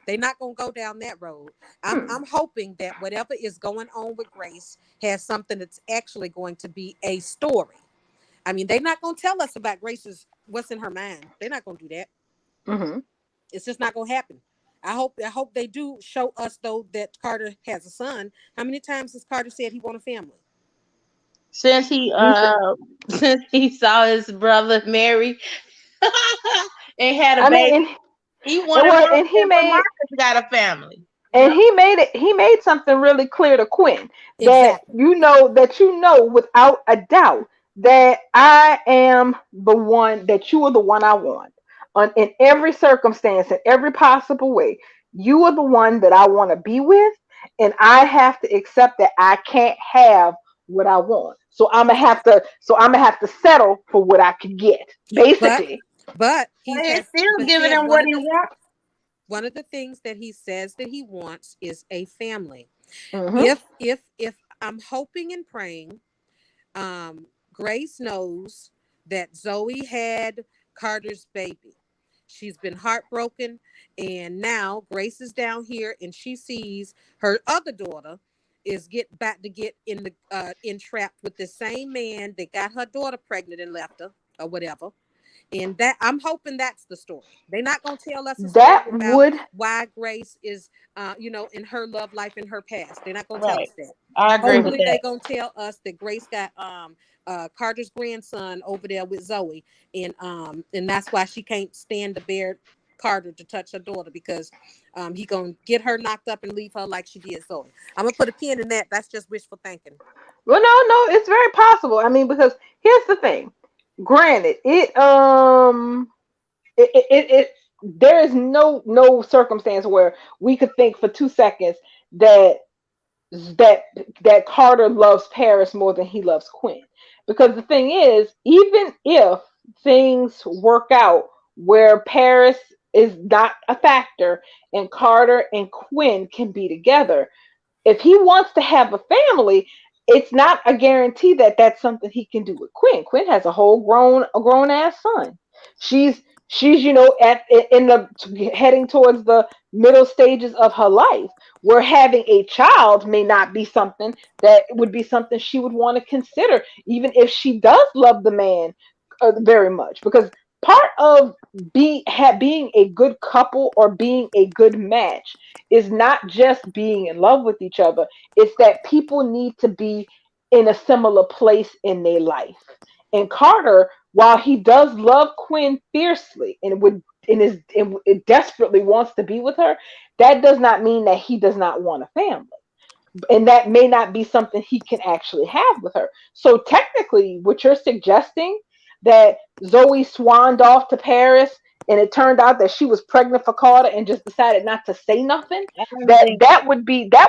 They're not going to go down that road. I'm hoping that whatever is going on with Grace has something that's actually going to be a story. I mean, they're not going to tell us about Grace's what's in her mind. They're not going to do that. Mm-hmm. It's just not going to happen. I hope they do show us though that Carter has a son. How many times has Carter said he want a family? Since he since he saw his brother marry and had a I baby, mean, he wanted well, Marcus, but Marcus got a family. and he made something really clear to Quinn that Exactly. you know without a doubt that I am the one, that you are the one I want in every circumstance, in every possible way. You are the one that I want to be with, and I have to accept that I can't have what I want. So I'm gonna have to settle for what I can get, basically. But he But has it's still but giving said him what he wants. one of the things that he says that he wants is a family. Hmm. If I'm hoping and praying, Grace knows that Zoe had Carter's baby. She's been heartbroken, and now Grace is down here, and she sees her other daughter is about to get in the entrapped with the same man that got her daughter pregnant and left her, or whatever. And that I'm hoping that's the story. They're not gonna tell us a story That about would why Grace is, in her love life in her past. They're not gonna tell Right. us that. I agree with Hopefully, they're that. gonna tell us that Grace got Carter's grandson over there with Zoe, and that's why she can't stand to bear Carter to touch her daughter, because he gonna get her knocked up and leave her like she did Zoe. I'm gonna put a pin in that. That's just wishful thinking. Well, no, it's very possible. I mean, because here's the thing. Granted, it there is no circumstance where we could think for 2 seconds that that that Carter loves Paris more than he loves Quinn. Because the thing is, even if things work out where Paris is not a factor and Carter and Quinn can be together, if he wants to have a family, it's not a guarantee that that's something he can do with Quinn. Quinn has a grown ass son. She's She's, at in the heading towards the middle stages of her life, where having a child may not be something that would be something she would want to consider, even if she does love the man very much. Because part of being a good couple or being a good match is not just being in love with each other. It's that people need to be in a similar place in their life. And Carter, while he does love Quinn fiercely and it desperately wants to be with her, that does not mean that he does not want a family. And that may not be something he can actually have with her. So technically, what you're suggesting, that Zoe swanned off to Paris and it turned out that she was pregnant for Carter and just decided not to say nothing, I don't that think that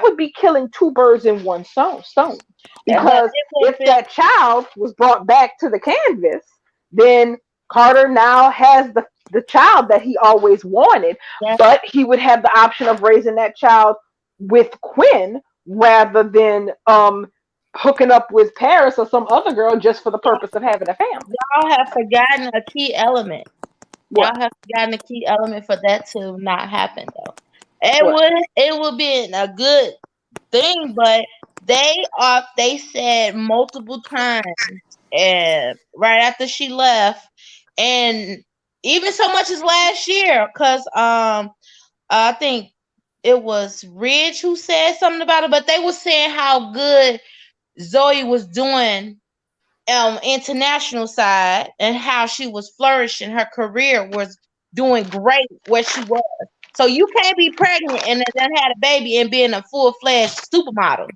would be killing two birds in one stone. that, but Because it would if be that child was brought back to the canvas, then Carter now has the child that he always wanted, that, but he would have the option of raising that child with Quinn rather than hooking up with Paris or some other girl just for the purpose of having a family. y'all have forgotten a key element. Y'all What? have forgotten a key element for that to not happen though. What? It would be a good thing, but they said multiple times and right after she left, and even so much as last year, because I think it was Ridge who said something about it, but they were saying how good Zoe was doing international side and how she was flourishing. Her career was doing great where she was. So you can't be pregnant and then had a baby and being a full-fledged supermodel.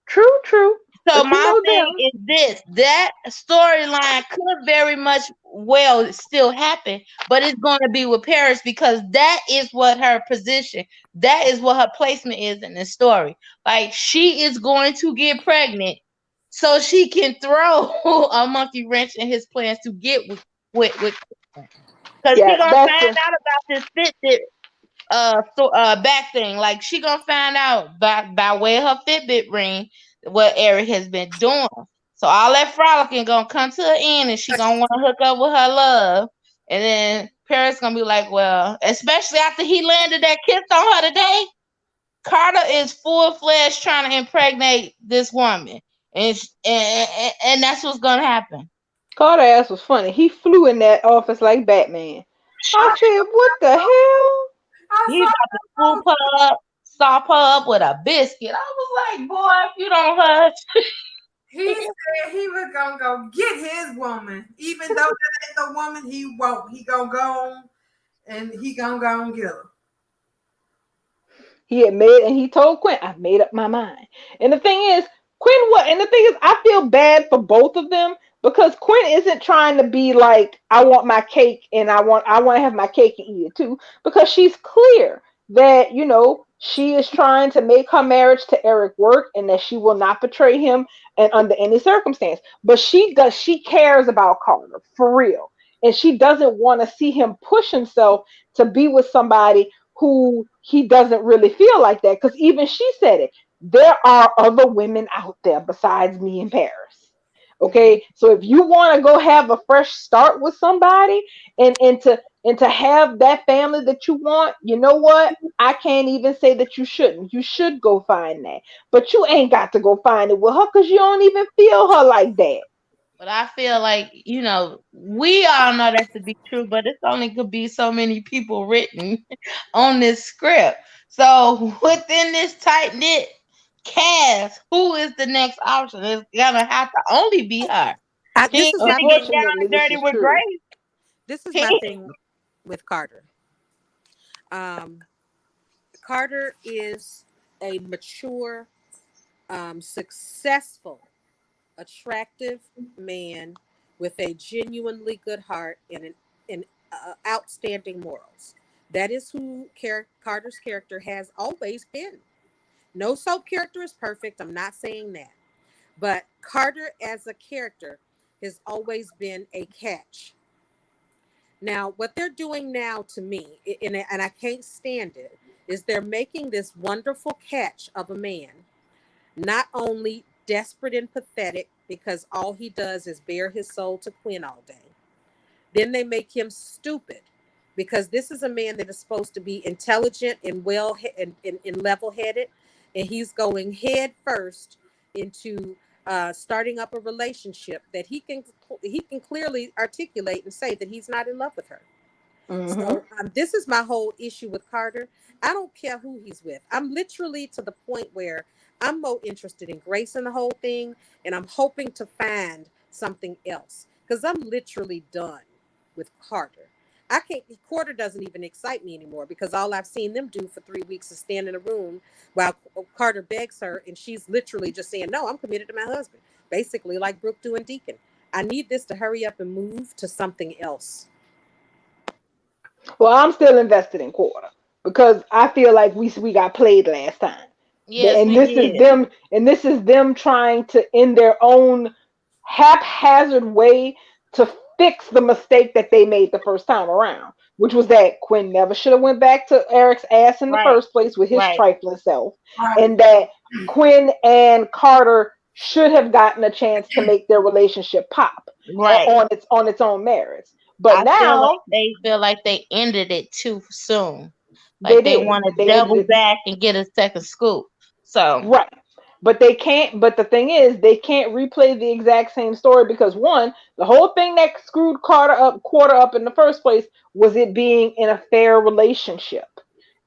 True, true. So But you my know thing them. is this: that storyline could very much well still happen, but it's going to be with Paris because that is what her position, that is what her placement is in the story. Like she is going to get pregnant, so she can throw a monkey wrench in his plans to get with because she Yeah, gonna that's find the out about this Fitbit back thing. Like she gonna find out by way of her Fitbit ring what Eric has been doing. So all that frolicking gonna come to an end, and she gonna want to hook up with her love. And then Paris gonna be like, well, especially after he landed that kiss on her today, Carter is full-fledged trying to impregnate this woman, and that's what's gonna happen. Carter ass was funny. He flew in that office like Batman. I said, what the hell? I He saw about to that swoop her up, sop her up with a biscuit. I was like, boy, if you don't hush. he said he was gonna go get his woman, even though that ain't the woman he won't. He gonna go on and he gonna go and get her. He had made, and he told Quinn, I've made up my mind. And the thing is, I feel bad for both of them because Quinn isn't trying to be like, I want my cake and I want to have my cake and eat it too, because she's clear that, she is trying to make her marriage to Eric work and that she will not betray him and under any circumstance. But she cares about Carter for real. And she doesn't want to see him push himself to be with somebody who he doesn't really feel like that, because even she said it, there are other women out there besides me in Paris. Okay, so if you want to go have a fresh start with somebody and to have that family that you want, you know what, I can't even say that you should go find that, but you ain't got to go find it with her because you don't even feel her like that. But I feel like, we all know that to be true, but it's only could be so many people written on this script. So within this tight knit cast, who is the next option? It's gonna have to only be her. He This ain't is my gonna get thing. down Unfortunately, and this dirty is with true. Grace. This is my He, thing with Carter. Um, Carter is a mature, successful, attractive man with a genuinely good heart and outstanding morals. That is who Carter's character has always been. No soap character is perfect. I'm not saying that. But Carter as a character has always been a catch. Now, what they're doing now to me, and I can't stand it, is they're making this wonderful catch of a man not only desperate and pathetic because all he does is bare his soul to Quinn all day, Then they make him stupid, because this is a man that is supposed to be intelligent and and level-headed, and he's going head first into starting up a relationship that he can clearly articulate and say that he's not in love with her. Mhm. So this is my whole issue with Carter. I don't care who he's with. I'm literally to the point where I'm more interested in Grace in the whole thing, and I'm hoping to find something else, because I'm literally done with Carter. I can't. Carter doesn't even excite me anymore, because all I've seen them do for 3 weeks is stand in a room while Carter begs her, and she's literally just saying, "No, I'm committed to my husband." Basically, like Brooke doing Deacon. I need this to hurry up and move to something else. Well, I'm still invested in Quarter because I feel like we got played last time. Yes, And we this is did. them trying to, in their own haphazard way, to fix the mistake that they made the first time around, which was that Quinn never should have went back to Eric's ass in the Right. first place with his Right. trifling self, Right. and that Quinn and Carter should have gotten a chance to make their relationship pop Right. on its own merits. But I now feel like they ended it too soon. they Like they did. want to They double ended it. back and get a second scoop. So Right. But they can't, but the thing is, they can't replay the exact same story because one, the whole thing that screwed Quarter up in the first place was it being in a fair relationship.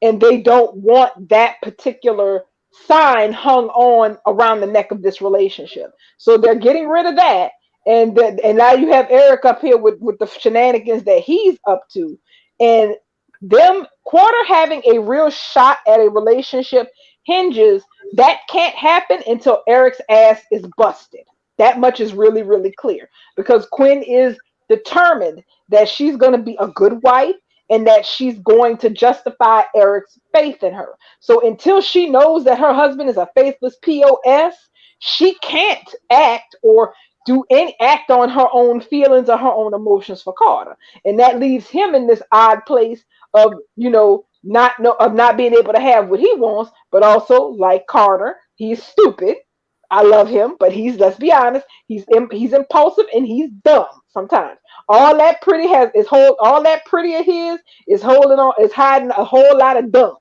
And they don't want that particular sign hung on around the neck of this relationship. So they're getting rid of that. And now you have Eric up here with the shenanigans that he's up to. And them Quarter having a real shot at a relationship hinges that can't happen until Eric's ass is busted. That much is really, really clear because Quinn is determined that she's going to be a good wife and that she's going to justify Eric's faith in her. So until she knows that her husband is a faithless POS, she can't act or do any act on her own feelings or her own emotions for Carter. And that leaves him in this odd place of, not being able to have what he wants, but also like Carter, he's stupid. I love him, but let's be honest, he's impulsive and he's dumb sometimes. All that pretty all that pretty of his is hiding a whole lot of dumb.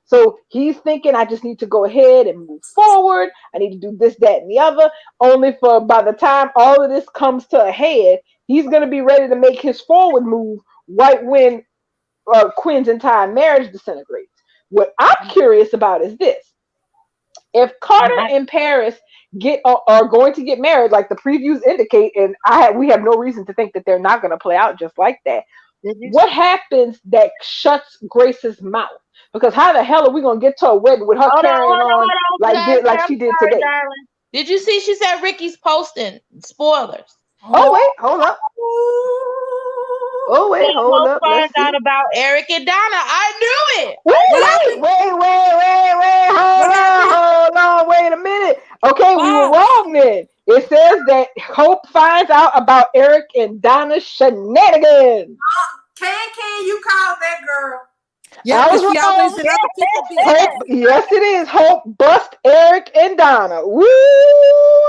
So he's thinking, I just need to go ahead and move forward. I need to do this, that, and the other. Only for by the time all of this comes to a head, he's going to be ready to make his forward move right when Quinn's entire marriage disintegrates. What I'm curious about is this: if Carter and Paris are going to get married, like the previews indicate, and we have no reason to think that they're not going to play out just like that. What happens that shuts Grace's mouth? Because how the hell are we going to get to a wedding with her carrying on like she did today? Darling. Did you see? She said Ricky's posting spoilers. Oh wait, hold up. Oh wait, hold up. Find out about Eric and Donna. I knew it. Hold on. Wait a minute. Okay, we were wrong then. It says that Hope finds out about Eric and Donna's shenanigans. Can you call that girl? Yeah, she always in other people's business. Yes, it is. Hope bust Eric and Donna. Woo,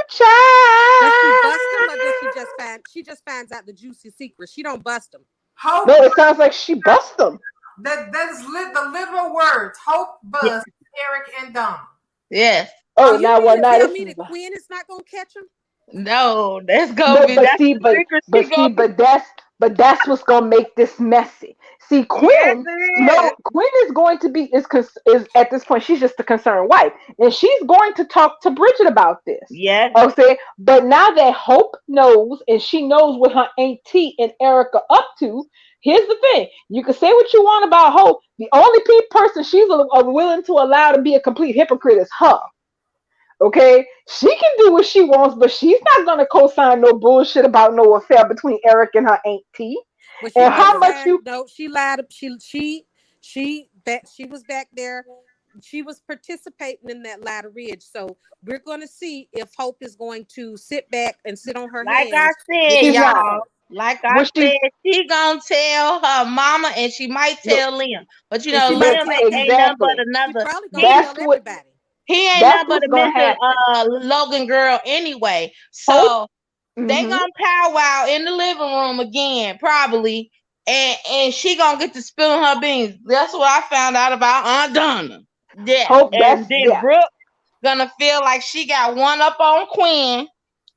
child. Does she bust them, or does she just finds out the juicy secret? She don't bust them. Hope no, it sounds like she bust them. That is the literal words. Hope bust Eric and Donna. Yes. Oh, you now mean what? to tell me that Quinn is not gonna catch him? No, that's gonna be. But that's what's gonna make this messy. See, Quinn, Quinn is going to be is at this point. She's just a concerned wife, and she's going to talk to Bridget about this. Yes. Okay. But now that Hope knows, and she knows what her auntie and Erica up to. Here's the thing: you can say what you want about Hope. The only person she's willing to allow to be a complete hypocrite is her. Okay, she can do what she wants, but she's not gonna co-sign no bullshit about no affair between Eric and her auntie. And how much you? No, she lied. She was back there. She was participating in that ladder ridge. So we're going to see if Hope is going to sit back and sit on her hands. Like I said, y'all. Like I said, she gonna tell her mama, and she might tell Liam. But Liam ain't nothing but another. That's what everybody. He ain't nothing but a Mr. Logan girl anyway. So They Mhm. gonna powwow in the living room again, probably, and she gonna get to spilling her beans. That's what I found out about Aunt Donna. Yeah, Hope and that's then yeah. Brooke gonna feel like she got one up on Quinn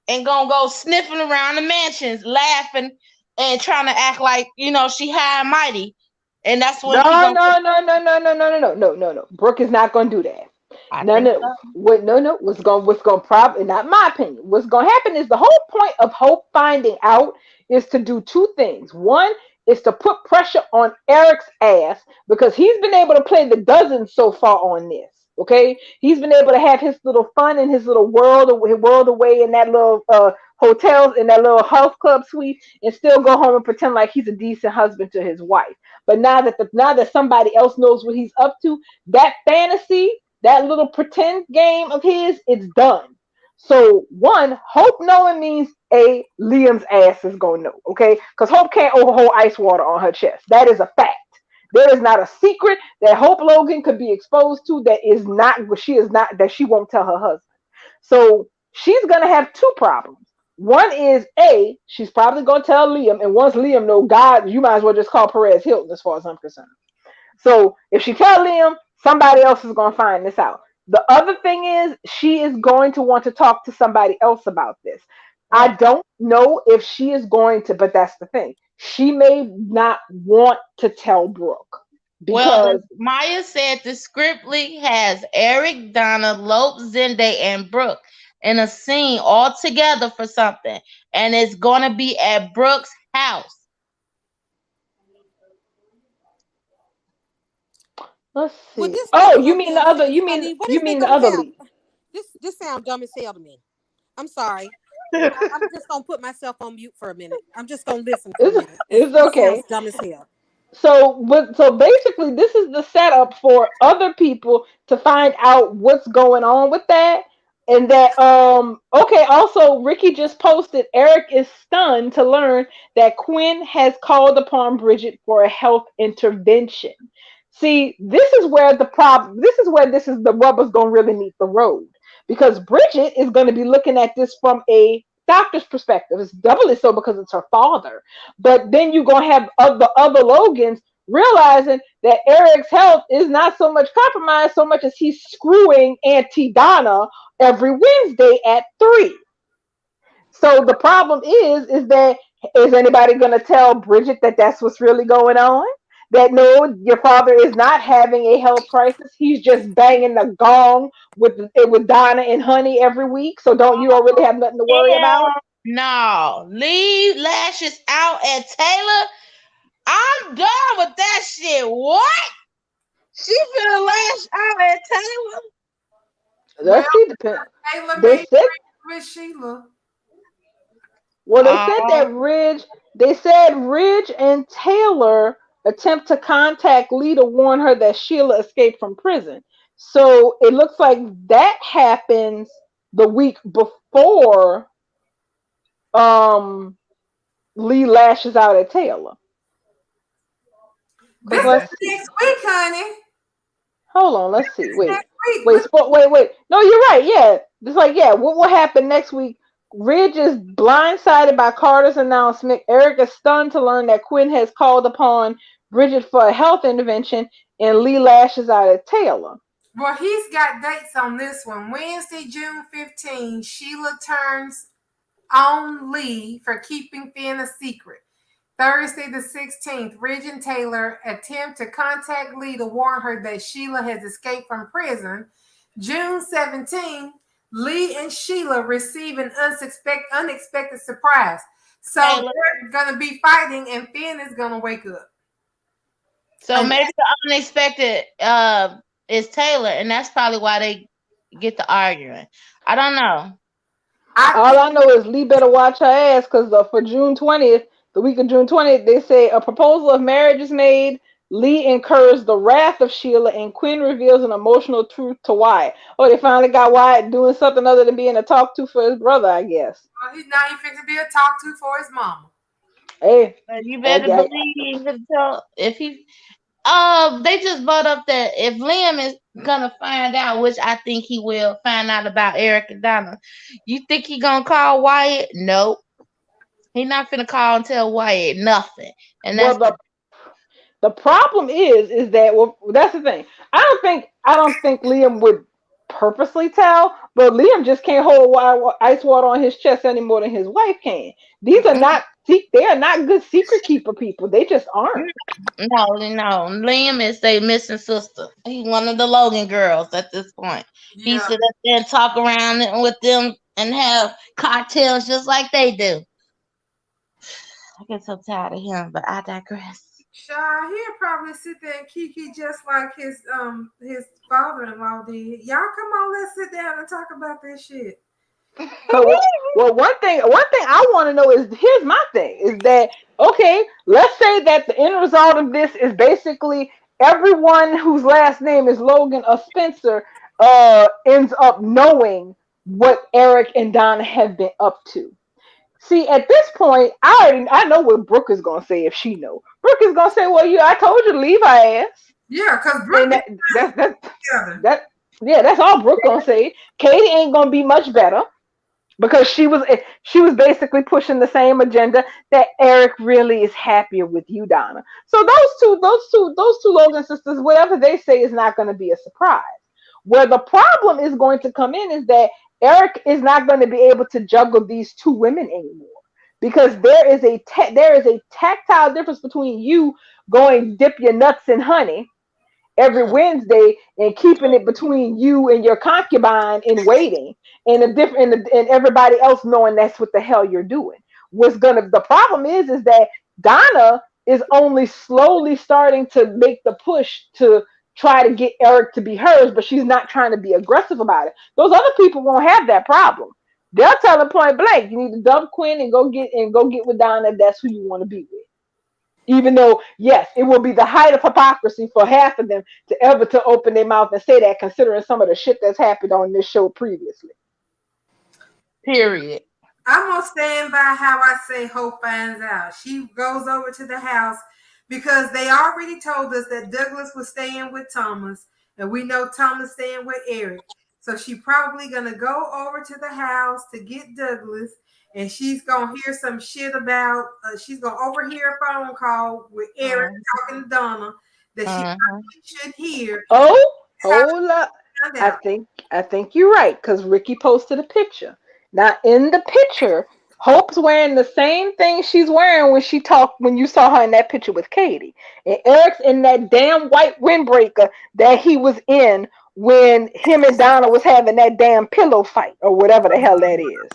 and gonna go sniffing around the mansions, laughing and trying to act like she high and mighty, and that's when No, he gonna. no, no, no, no, no, no, no, no, no, no, no. Brooke is not gonna do that. I No, think no, so. what? No, no. What's gonna probably, not my opinion. What's gonna happen is the whole point of Hope finding out is to do two things. One is to put pressure on Eric's ass because he's been able to play the dozens so far on this. Okay, he's been able to have his little fun in his little world away in that little hotels in that little health club suite, and still go home and pretend like he's a decent husband to his wife. But now that somebody else knows what he's up to, that fantasy, that little pretend game of his, it's done. So one, Hope knowing means Liam's ass is gonna know, okay? Because Hope can't overhold ice water on her chest. That is a fact. There is not a secret that Hope Logan could be exposed to that she won't tell her husband. So she's gonna have two problems. One is she's probably gonna tell Liam, and once Liam know, God, you might as well just call Perez Hilton as far as I'm concerned. So if she tell Liam, somebody else is gonna find this out. The other thing is she is going to want to talk to somebody else about this. I don't know if she is going to, but that's the thing. She may not want to tell Brooke Well, because Maya said the script leak has Eric, Donna, Lope, Zende, and Brooke in a scene all together for something, and it's gonna be at Brooke's house. let's Well, see. this makes Oh, you no mean the damn other? sense, You mean honey. What you if they mean the gonna other have lead? this? Sound dumb as hell to me. I'm sorry. I'm just gonna put myself on mute for a minute. I'm just gonna listen for a It's minute. it's This sounds okay. dumb as hell. So basically this is the setup for other people to find out what's going on with that. And that okay, also Ricky just posted Eric is stunned to learn that Quinn has called upon Bridget for a health intervention. See, this is where the rubber's gonna really meet the road. Because Bridget is gonna be looking at this from a doctor's perspective. It's doubly so because it's her father. But then you're gonna have other Logans realizing that Eric's health is not so much compromised so much as he's screwing Auntie Donna every Wednesday at 3. So the problem is that is anybody going to tell Bridget that that's what's really going on? That no, your father is not having a health crisis. He's just banging the gong with Donna and Honey every week. So you don't really have nothing to worry about. Hell no. Leave lashes out at Taylor. I'm done with that shit. What? She finna lash out at Taylor? Well, Let's see. Depend. Taylor They made said with Sheila. Well, Oh, they said Ridge and Taylor attempt to contact Lee to warn her that Sheila escaped from prison. So it looks like that happens the week before um Lee lashes out at Taylor. This Because is let's see. next week, honey. Hold on, let's see. Next week. Wait. No, you're right. Yeah. It's like, yeah, what will happen next week? Ridge is blindsided by Carter's announcement. Eric is stunned to learn that Quinn has called upon Bridget for a health intervention, and Lee lashes out at Taylor. Well, he's got dates on this one. Wednesday, June 15, Sheila turns on Lee for keeping Finn a secret. Thursday, the 16th, Ridge and Taylor attempt to contact Lee to warn her that Sheila has escaped from prison. June 17th, Lee and Sheila receive an unexpected surprise. So Taylor. they're going to be fighting, and Finn is going to wake up. So And maybe the unexpected is Taylor, and that's probably why they get to arguing. I don't know. All I know is Lee better watch her ass because for June 20th, the week of June 20th, they say a proposal of marriage is made. Lee incurs the wrath of Sheila, and Quinn reveals an emotional truth to Wyatt. Oh, they finally got Wyatt doing something other than being a talk to for his brother, I guess. Well, he's not even fixing to be a talk to for his mama. Hey, You better believe if he. They just brought up that if Liam is gonna find out, which I think he will find out about Eric and Donna, you think he gonna call Wyatt? Nope. He not finna call and tell Wyatt nothing. And Well, that's the problem is that, well, that's the thing. I don't think Liam would purposely tell, but Liam just can't hold ice water on his chest any more than his wife can. These are not they are not good secret keeper people. They just aren't. no. Liam is their missing sister. He's one of the Logan girls at this point. He Yeah. sit up there and talk around with them and have cocktails just like they do. I get so tired of him, but I digress. Sure, he'll probably sit there and kiki just like his father-in-law did. Y'all come on, let's sit down and talk about this shit. But well, one thing I want to know is, here's my thing, is that, okay, let's say that the end result of this is basically everyone whose last name is Logan or Spencer ends up knowing what Eric and Donna have been up to. See, at this point, I know what Brooke is gonna say if she know. Brooke is gonna say, "Well, yeah, I told you to leave her ass." Yeah, because And Brooke that, together. yeah, that's all Brooke gonna say. Katie ain't gonna be much better, because she was basically pushing the same agenda that Eric really is happier with you, Donna. So those two Logan sisters, whatever they say is not going to be a surprise. Where the problem is going to come in is that Eric is not going to be able to juggle these two women anymore, because there is a tactile difference between you going dip your nuts in honey every Wednesday and keeping it between you and your concubine in waiting, and and everybody else knowing that's what the hell you're doing. The problem is that Donna is only slowly starting to make the push to try to get Eric to be hers, but she's not trying to be aggressive about it. Those other people won't have that problem. They'll tell her point blank, you need to dump Quinn and go get with Donna if that's who you want to be with. Even though, yes, it will be the height of hypocrisy for half of them to open their mouth and say that, considering some of the shit that's happened on this show previously. Period. I'm gonna stand by how I say Hope finds out. She goes over to the house because they already told us that Douglas was staying with Thomas, and we know Thomas staying with Eric. So she probably gonna go over to the house to get Douglas, and she's gonna hear some shit about. She's gonna overhear a phone call with Eric talking to Donna that she probably should hear. Oh, How hold up. she found I out. think you're right, because Ricky posted a picture. Now in the picture, Hope's wearing the same thing she's wearing when you saw her in that picture with Katie. And Eric's in that damn white windbreaker that he was in when him and Donna was having that damn pillow fight, or whatever the hell that is.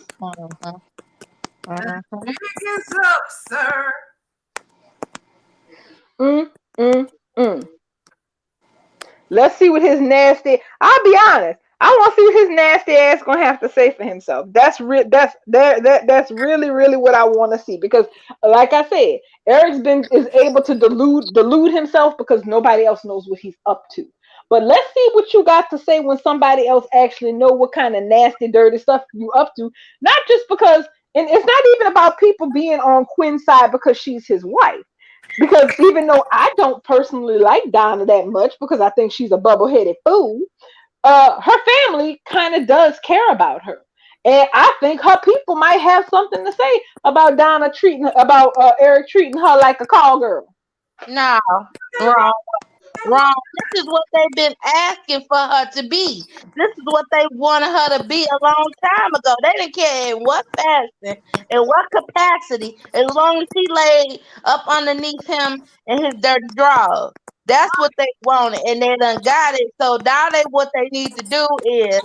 Pick us up, sir. Mm, mm, mm. Let's see what his nasty. I'll be honest. I want to see what his nasty ass gonna have to say for himself. That's really really what I want to see, because, like I said, is able to delude himself because nobody else knows what he's up to. But let's see what you got to say when somebody else actually know what kind of nasty, dirty stuff you up to. Not just because, and it's not even about people being on Quinn's side because she's his wife. Because even though I don't personally like Donna that much, because I think she's a bubble-headed fool, her family kind of does care about her. And I think her people might have something to say about Eric treating her like a call girl. No, wrong. Wrong. This is what they've been asking for her to be. This is what they wanted her to be a long time ago. They didn't care in what fashion, in what capacity, as long as he laid up underneath him in his dirty drawers. That's what they wanted, and they done got it. So now what they need to do is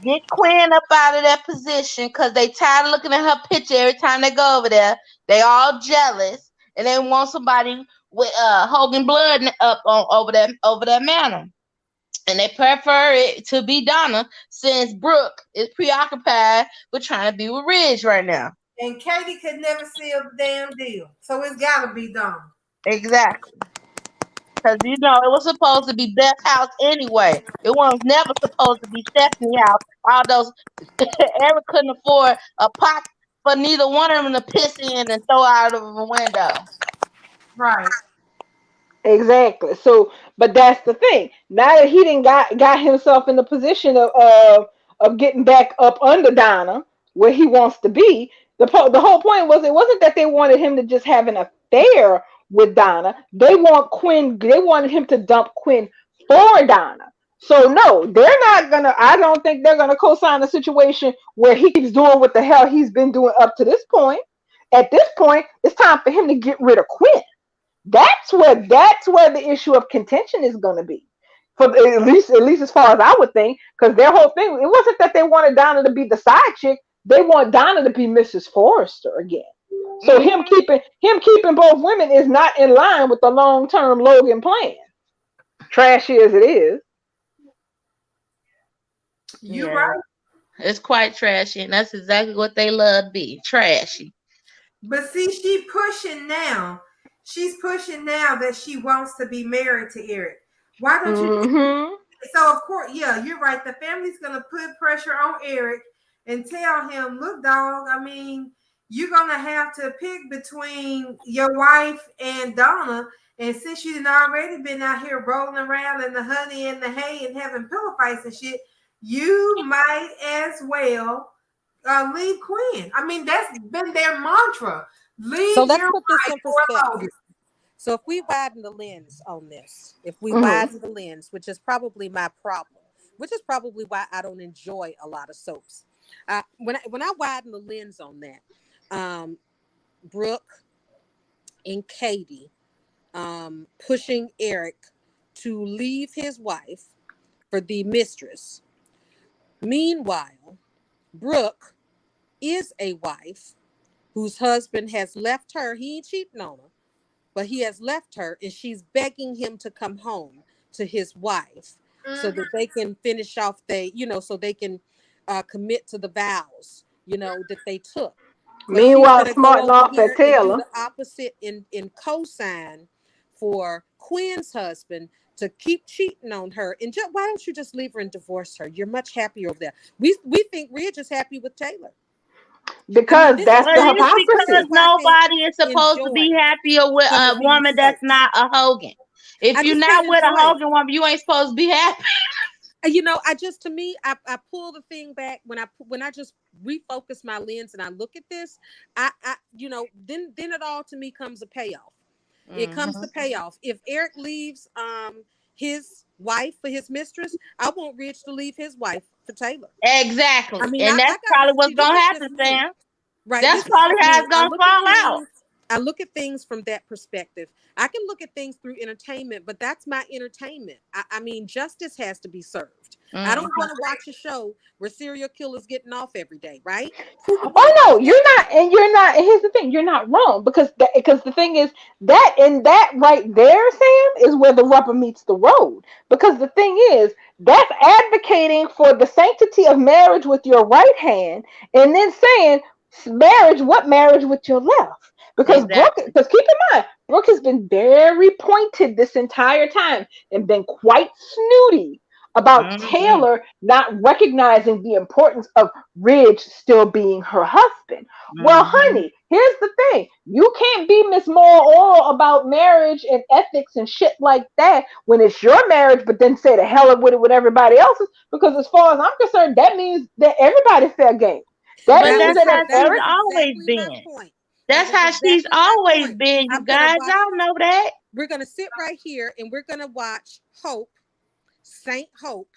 get Quinn up out of that position, because they tired of looking at her picture every time they go over there. They all jealous, and they want somebody with Hogan blood up on over that manor, and they prefer it to be Donna, since Brooke is preoccupied with trying to be with Ridge right now. And Katie could never seal the damn deal, so it's gotta be done. Exactly, because it was supposed to be Beth's house anyway. It was never supposed to be Stephanie's house. All those Eric couldn't afford a pot for neither one of them to piss in and throw out of a window. Right. Exactly. So, but that's the thing. Now that he didn't got himself in the position of getting back up under Donna where he wants to be, The whole point was it wasn't that they wanted him to just have an affair with Donna. They want Quinn. They wanted him to dump Quinn for Donna. So no, they're not gonna. I don't think they're gonna co-sign a situation where he keeps doing what the hell he's been doing up to this point. At this point, it's time for him to get rid of Quinn. That's where the issue of contention is going to be, for at least as far as I would think, because their whole thing, it wasn't that they wanted Donna to be the side chick. They want Donna to be Mrs. Forrester again. So him keeping both women is not in line with the long-term Logan plan. Trashy as it is. You Yeah. right. It's quite trashy, and that's exactly what they love to be, trashy. But see, she's pushing now. She's pushing now that she wants to be married to Eric. Why don't you? Mm-hmm. So of course, yeah, you're right. The family's gonna put pressure on Eric and tell him, look, dog, I mean, you're gonna have to pick between your wife and Donna. And since you've already been out here rolling around in the honey and the hay and having pillow fights and shit, you might as well leave Quinn. I mean, that's been their mantra. Leave So let's your put this wife in for perspective. Logan. So if we widen the lens on this, if we Mhm. widen the lens, which is probably my problem, which is probably why I don't enjoy a lot of soaps. When I widen the lens on that, Brooke and Katie pushing Eric to leave his wife for the mistress. Meanwhile, Brooke is a wife whose husband has left her. He ain't cheating on her, but he has left her, and she's begging him to come home to his wife so that they can finish off so they can commit to the vows, that they took. But Meanwhile, she's gonna smarting go over off here at and do Taylor. the opposite in co-sign for Quinn's husband to keep cheating on her. And why don't you just leave her and divorce her? You're much happier over there. We think we're just happy with Taylor. Because this that's is- the But it's hypocrisy. because nobody is supposed to be enjoy happier with some a of these woman that's soaps. not a Hogan. If I you're just not can't with a enjoy it. Hogan woman, you ain't supposed to be happy. To me, I pull the thing back when I just refocus my lens and I look at this, then it all to me comes a payoff. It comes to payoff. If Eric leaves his wife for his mistress, I want Ridge to leave his wife for Taylor. Exactly. I mean, and that's probably what's going to happen, Sam. Right. That's probably how it's going to fall out. I look at things from that perspective. I can look at things through entertainment, but that's my entertainment. I mean, justice has to be served. I don't want to watch a show where serial killers getting off every day, right? Oh no, you're not, and here's the thing, you're not wrong, because the thing is that right there, Sam, is where the rubber meets the road. Because the thing is, that's advocating for the sanctity of marriage with your right hand, and then saying what marriage with your left. Because Exactly. because keep in mind, Brooke has been very pointed this entire time and been quite snooty about Taylor not recognizing the importance of Ridge still being her husband. Well, honey, here's the thing. You can't be Miss Moral Oral about marriage and ethics and shit like that when it's your marriage, but then say the hell with it with everybody else's, because as far as I'm concerned, that means that everybody's fair game. But that's how she's always been. That's how she's always been, you guys. Y'all know that. We're going to sit right here and we're going to watch Hope, Saint Hope,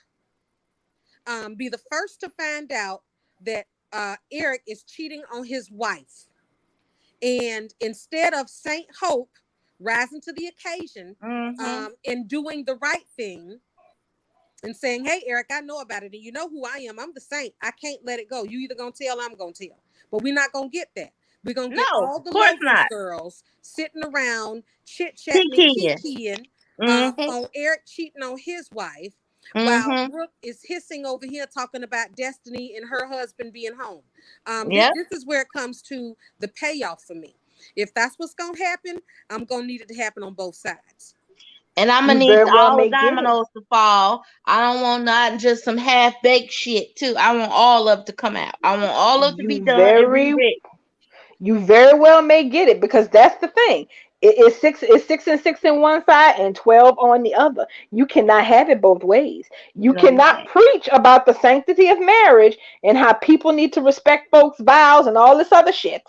be the first to find out that Eric is cheating on his wife. And instead of Saint Hope rising to the occasion and doing the right thing and saying, hey, Eric, I know about it. And you know who I am. I'm the saint. I can't let it go. You either going to tell, I'm going to tell. But we're not going to get that. We're going to get all the Lakers girls sitting around chit-chatting and kiki-keying on Eric cheating on his wife while Brooke is hissing over here talking about Destiny and her husband being home. This is where it comes to the payoff for me. If that's what's going to happen, I'm going to need it to happen on both sides. And I'm going to need all the dominoes to fall. I don't want not just some half-baked shit, too. I want all of it to come out. I want all of it to be done. You very well may get it, because that's the thing. It's six and six in one side and 12 on the other. You cannot have it both ways. You No, you cannot can't. preach about the sanctity of marriage and how people need to respect folks' vows and all this other shit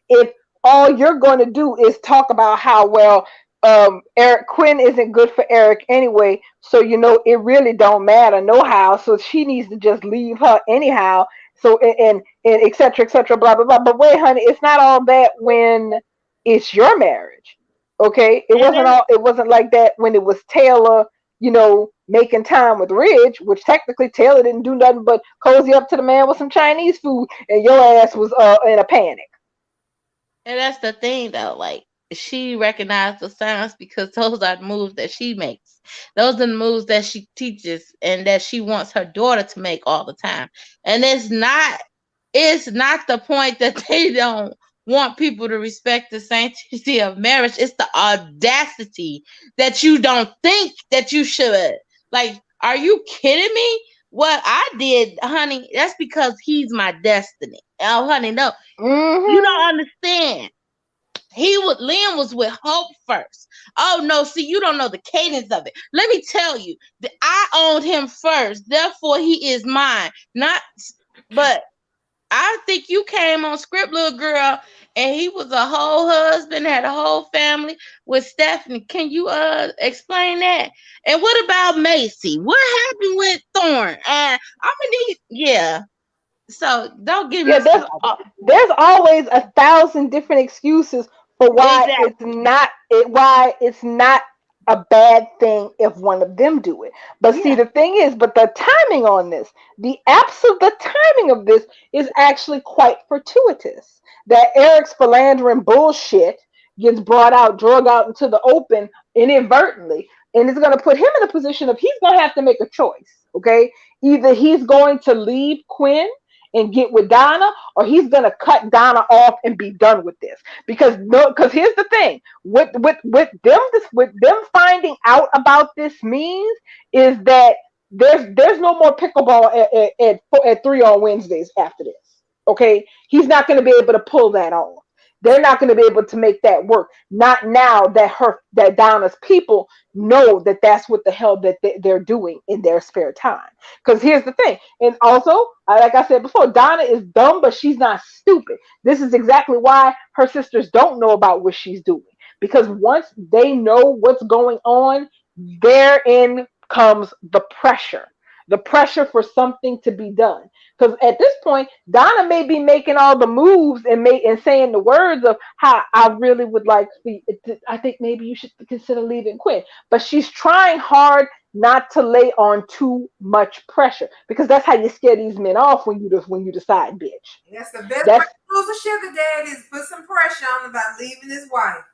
if all you're going to do is talk about how well Eric Quinn isn't good for Eric anyway, so it really don't matter no how. So she needs to just leave her anyhow. So and et cetera, blah blah blah. But wait, honey, it's not all that when it's your marriage. Okay, it And wasn't then all. It wasn't like that when it was Taylor. Making time with Ridge, which technically Taylor didn't do nothing but cozy up to the man with some Chinese food, and your ass was in a panic. And that's the thing though, like she recognized the signs because those are the moves that she makes. Those are the moves that she teaches and that she wants her daughter to make all the time. And it's not the point that they don't want people to respect the sanctity of marriage. It's the audacity that you don't think that you should. Like, are you kidding me? What I did, honey, that's because he's my destiny. Oh, honey, no, you Mm-hmm. don't understand. Liam was with Hope first. Oh no, see, you don't know the cadence of it. Let me tell you, that I owned him first, therefore he is mine. Not, but I think you came on script, little girl, and he was a whole husband, had a whole family with Stephanie. Can you explain that? And what about Macy? What happened with Thorne? And yeah. So don't get Yeah, me started. there's always 1,000 different excuses for Exactly. why it's not a bad thing if one of them do it. But see, Yeah. the thing is, but the timing on this, the timing of this is actually quite fortuitous. That Eric's philandering bullshit gets brought out, drug out into the open inadvertently, and it's going to put him in a position of he's going to have to make a choice. Okay, either he's going to leave Quinn and get with Donna, or he's gonna cut Donna off and be done with this. Because no, because here's the thing: with them finding out about this means is that there's no more pickleball at 3 on Wednesdays after this. Okay, he's not gonna be able to pull that on. They're not going to be able to make that work. Not now that Donna's people know that that's what the hell that they're doing in their spare time. Because here's the thing, and also, like I said before, Donna is dumb, but she's not stupid. This is exactly why her sisters don't know about what she's doing. Because once they know what's going on, therein comes the pressure for something to be done. Because at this point, Donna may be making all the moves and saying the words of how I really would like to. I think maybe you should consider leaving Quinn, but she's trying hard not to lay on too much pressure because that's how you scare these men off when you decide, bitch. That's the best way That's to lose a sugar dad is put some pressure on him about leaving his wife.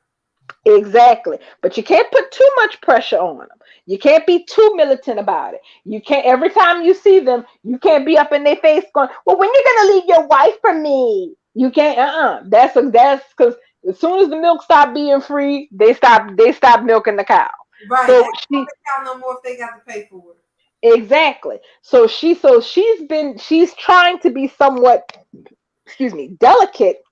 exactly. But you can't put too much pressure on them. You can't be too militant about it. You can't every time you see them, you can't be up in their face going, "Well, when you gonna leave your wife for me?" You can't. That's because as soon as the milk stopped being free, they stop milking the cow. Right. They So don't she count no more if they got to pay for it. exactly. She's trying to be somewhat, delicate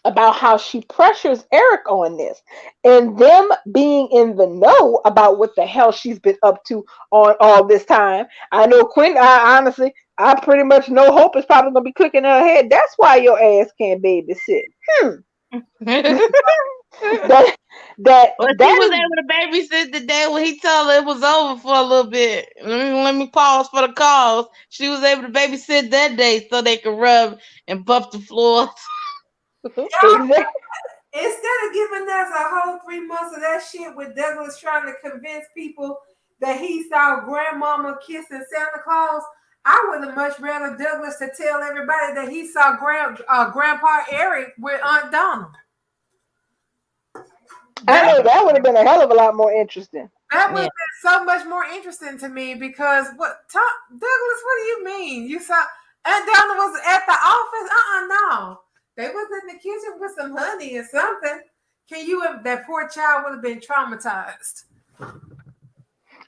about how she pressures Eric on this and them being in the know about what the hell she's been up to on all this time. I know Quinn, I pretty much know Hope is probably going to be clicking her head. That's why your ass can't babysit. That, Well, she that was is able to babysit the day when he told her it was over for a little bit. Let me pause for the calls. She was able to babysit that day so they could rub and buff the floors. exactly. Instead of giving us a whole 3 months of that shit with Douglas trying to convince people that he saw grandmama kissing Santa Claus, I would have much rather Douglas to tell everybody that he saw Grandpa Eric with Aunt Donna. I know that would have been a hell of a lot more interesting. That would have been so much more interesting to me because Douglas, what do you mean? You saw Aunt Donna was at the office? No. They was in the kitchen with some honey or something. That poor child would have been traumatized.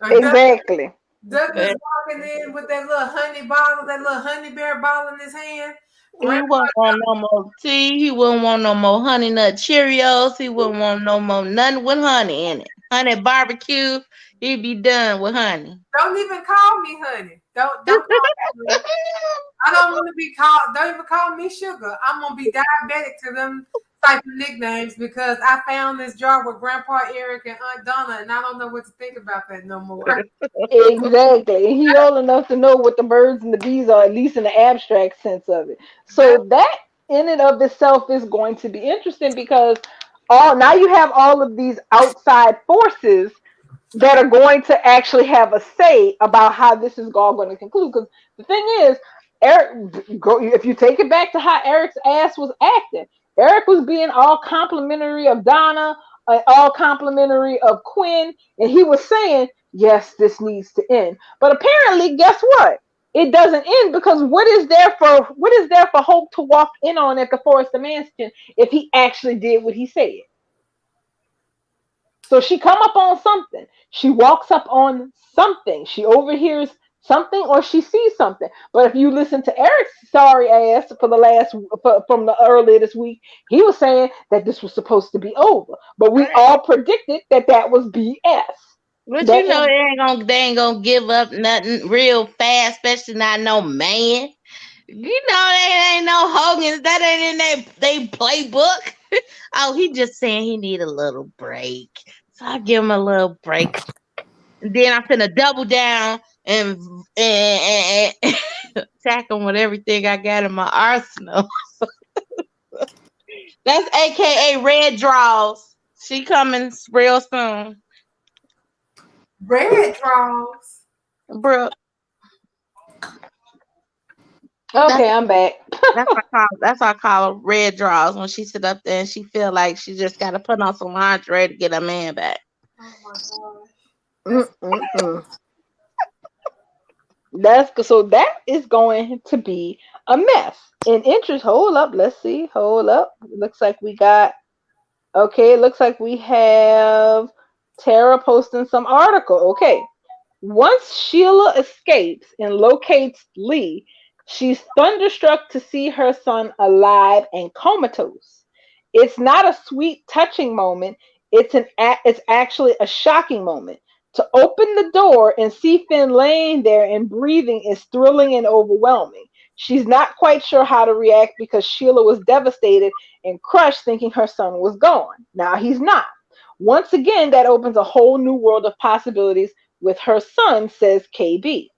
Exactly. Douglas walking in with that little honey bottle, that little honey bear bottle in his hand. He wouldn't want no more tea. He wouldn't want no more honey nut Cheerios. He wouldn't want no more nothing with honey in it. Honey barbecue. He'd be done with honey. Don't even call me honey. Don't call me. I don't want to be called. Don't even call me sugar. I'm gonna be diabetic to them type of nicknames because I found this jar with Grandpa Eric and Aunt Donna, and I don't know what to think about that no more. Exactly. And he old enough to know what the birds and the bees are, at least in the abstract sense of it. So that in and of itself is going to be interesting because now you have all of these outside forces that are going to actually have a say about how this is all going to conclude. Because the thing is, if you take it back to how Eric's ass was acting, Eric was being all complimentary of Donna, all complimentary of Quinn, and he was saying, yes, this needs to end. But apparently, guess what? It doesn't end because what is there for Hope to walk in on at the Forrester Mansion if he actually did what he said? So she come up on something. She walks up on something. She overhears something or she sees something. But if you listen to Eric's sorry ass from the earlier this week, he was saying that this was supposed to be over. But we all predicted that was BS. But you know they ain't gonna give up nothing real fast, especially not no man. You know they ain't no Hogan's. That ain't in they playbook. Oh, he just saying he need a little break. So I give him a little break. And then I'm finna double down and attack him with everything I got in my arsenal. That's AKA Red Draws. She coming real soon. Red Draws. Bro. Okay, I'm back. That's what I call her Red Draws when she sit up there and she feel like she just got to put on some lingerie to get her man back. Oh my gosh. That is going to be a mess. In interest, hold up. Let's see. Hold up. Looks like we got. Okay, it looks like we have Tara posting some article. Okay. Once Sheila escapes and locates Lee, she's thunderstruck to see her son alive and comatose. It's not a sweet, touching moment. It's actually a shocking moment. To open the door and see Finn laying there and breathing is thrilling and overwhelming. She's not quite sure how to react because Sheila was devastated and crushed, thinking her son was gone. Now he's not. Once again, that opens a whole new world of possibilities with her son, says KB.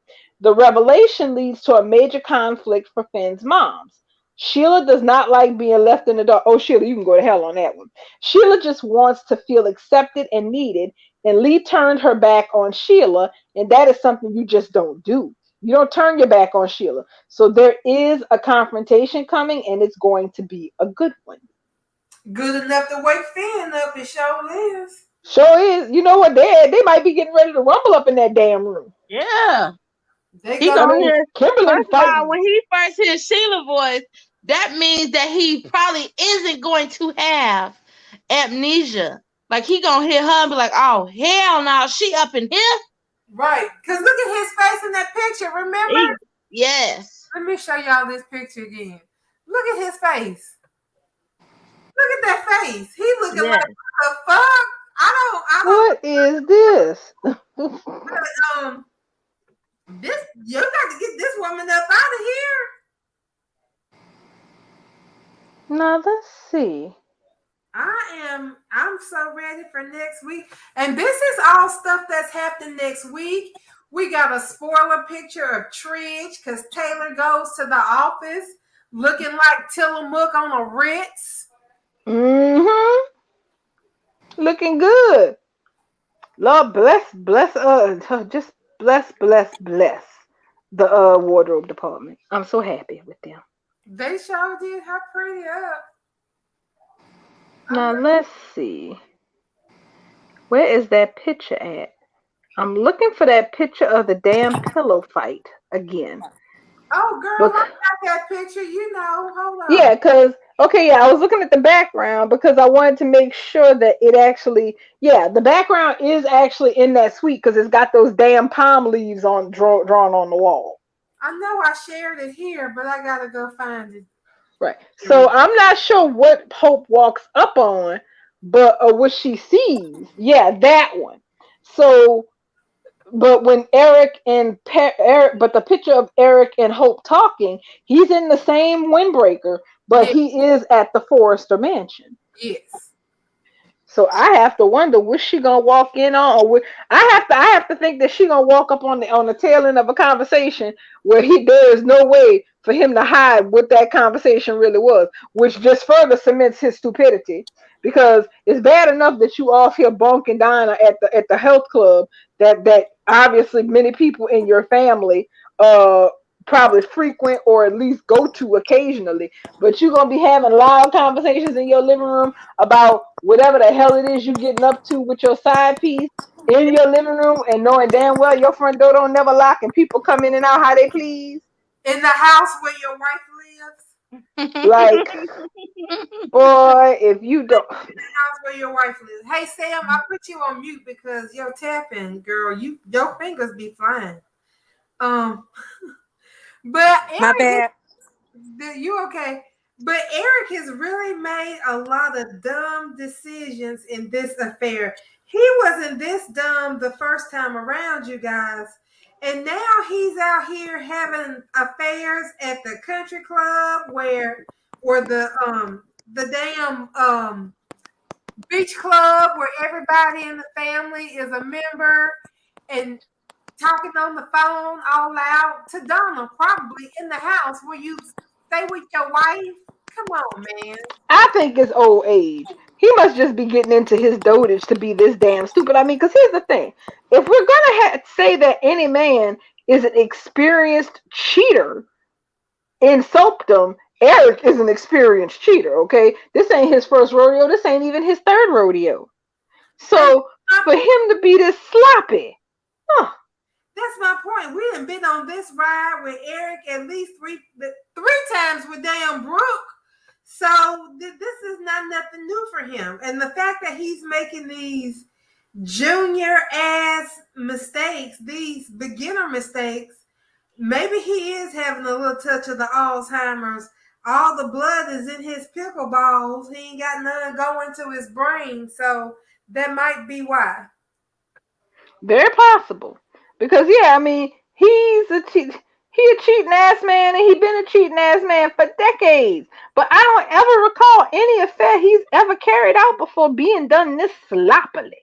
The revelation leads to a major conflict for Finn's moms. Sheila does not like being left in the dark. Oh, Sheila, you can go to hell on that one. Sheila just wants to feel accepted and needed, and Lee turned her back on Sheila, and that is something you just don't do. You don't turn your back on Sheila. So there is a confrontation coming, and it's going to be a good one. Good enough to wake Finn up, it sure is. Sure is. You know what? They might be getting ready to rumble up in that damn room. Yeah. They He gonna gonna hear Kimberly fighting. when he first hears Sheila's voice, that means that he probably isn't going to have amnesia. Like he gonna hear her and be like, "Oh hell no, she up in here." Right, because look at his face in that picture. Remember? Yes. Let me show y'all this picture again. Look at his face. Look at that face. He looking like, what the fuck? I don't. What is this? This you got to get this woman up out of here. Now let's see. I'm so ready for next week. And this is all stuff that's happening next week. We got a spoiler picture of Tridge because Taylor goes to the office looking like Tillamook on a Ritz. Mm-hmm. Looking good. Lord bless, just bless the wardrobe department. I'm so happy with them. They sure did her pretty up. Now let's see. Where is that picture at? I'm looking for that picture of the damn pillow fight again. Oh, girl, I got that picture. You know, hold on. Yeah, I was looking at the background because I wanted to make sure that it actually, the background is actually in that suite because it's got those damn palm leaves drawn on the wall. I know I shared it here, but I gotta go find it. Right. So I'm not sure what Hope walks up on, but or what she sees. Yeah, that one. So, but when Eric, but the picture of Eric and Hope talking, he's in the same windbreaker, but Yeah. he is at the Forrester mansion. Yes. So I have to wonder what's she gonna walk in on, or I have to think that she gonna walk up on the tail end of a conversation where there is no way for him to hide what that conversation really was, which just further cements his stupidity. Because it's bad enough that you off here bonking Dinah at the health club that obviously many people in your family probably frequent or at least go to occasionally, but you're gonna be having loud conversations in your living room about whatever the hell it is you getting up to with your side piece in your living room and knowing damn well your front door don't never lock and people come in and out how they please. In the house where your wife lives. Like, boy, if you don't. House where your wife lives. Hey Sam, I put you on mute because you're tapping, girl. Your fingers be flying. Um, but My Eric, bad. you okay? But Eric has really made a lot of dumb decisions in this affair. He wasn't this dumb the first time around, you guys. And now he's out here having affairs at the country club or the damn beach club where everybody in the family is a member and talking on the phone all loud to Donna, probably in the house where you stay with your wife. Come on, man. I think it's old age. He must just be getting into his dotage to be this damn stupid. I mean, because here's the thing: if we're gonna say that any man is an experienced cheater in soapdom, Eric is an experienced cheater. Okay, this ain't his first rodeo. This ain't even his third rodeo. So for him to be this sloppy, huh? That's my point. We done been on this ride with Eric at least three times with damn Brooke. So this is not nothing new for him. And the fact that he's making these junior ass mistakes, these beginner mistakes, maybe he is having a little touch of the Alzheimer's. All the blood is in his pickleballs. He ain't got none going to his brain. So that might be why. Very possible. Because yeah, I mean, he a cheating ass man, and he been a cheating ass man for decades. But I don't ever recall any affair he's ever carried out before being done this sloppily.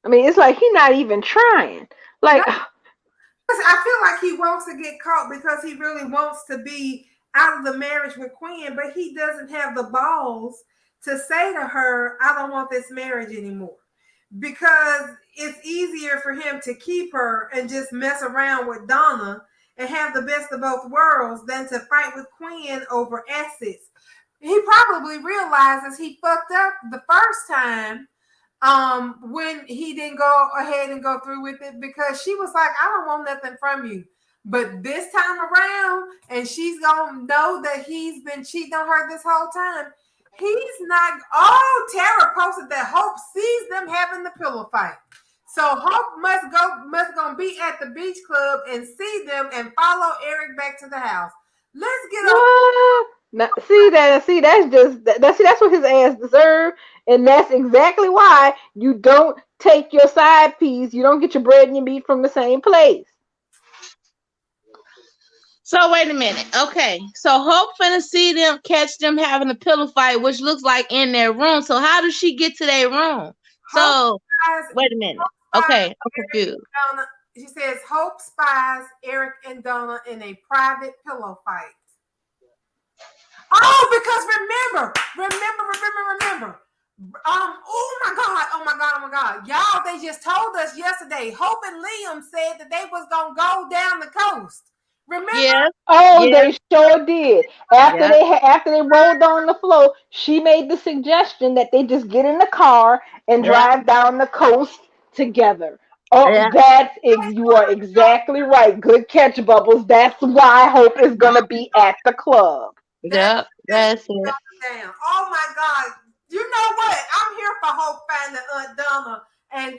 I mean, it's like he's not even trying. Like, I feel like he wants to get caught because he really wants to be out of the marriage with Quinn, but he doesn't have the balls to say to her, I don't want this marriage anymore. Because it's easier for him to keep her and just mess around with Donna and have the best of both worlds than to fight with Quinn over assets. He probably realizes he fucked up the first time when he didn't go ahead and go through with it because she was like, I don't want nothing from you. But this time around, and she's gonna know that he's been cheating on her this whole time. He's not. Oh, Tara posted that Hope sees them having the pillow fight. So Hope must gonna be at the beach club and see them and follow Eric back to the house. Let's get up. now, that's what his ass deserved, and that's exactly why you don't take your side piece. You don't get your bread and your meat from the same place. So wait a minute. Okay. So Hope finna see them catch them having a pillow fight, which looks like in their room. So how does she get to their room? So wait a minute. Okay, I'm confused. She says Hope spies Eric and Donna in a private pillow fight. Oh, because remember. Oh my God. Y'all, they just told us yesterday. Hope and Liam said that they was gonna go down the coast. Remember? Yeah. Oh, yeah. They sure did. After they rolled on the floor, she made the suggestion that they just get in the car and drive down the coast together. Oh, you are exactly right. Good catch, Bubbles. That's why Hope is gonna be at the club. Yep, that's it. Damn. Oh my God. You know what? I'm here for Hope finding Aunt Donna and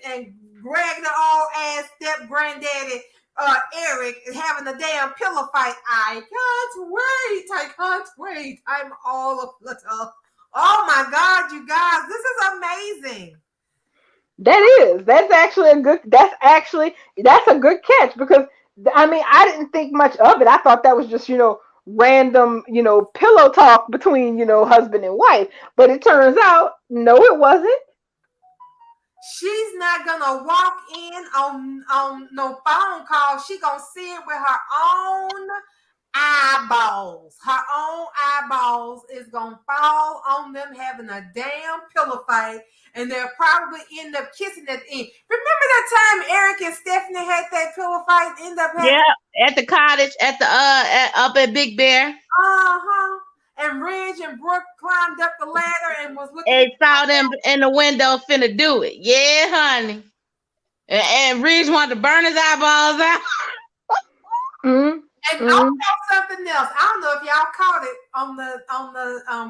Greg the old ass step granddaddy Eric having a damn pillow fight. I can't wait. I'm all of the Oh my God, you guys, this is amazing. That's actually a good catch, because I mean, I didn't think much of it. I thought that was just, random, pillow talk between, husband and wife. But it turns out, no, it wasn't. She's not gonna walk in on no phone call. She gonna see it with her own eyeballs. Her own eyeballs is gonna fall on them having a damn pillow fight, and they'll probably end up kissing at the end. Remember that time Eric and Stephanie had that pillow fight? End up having at the cottage up at Big Bear. And Ridge and Brooke climbed up the ladder and was looking. And saw them in the window finna do it. Yeah, honey. And Ridge wanted to burn his eyeballs out. And also something else. I don't know if y'all caught it on the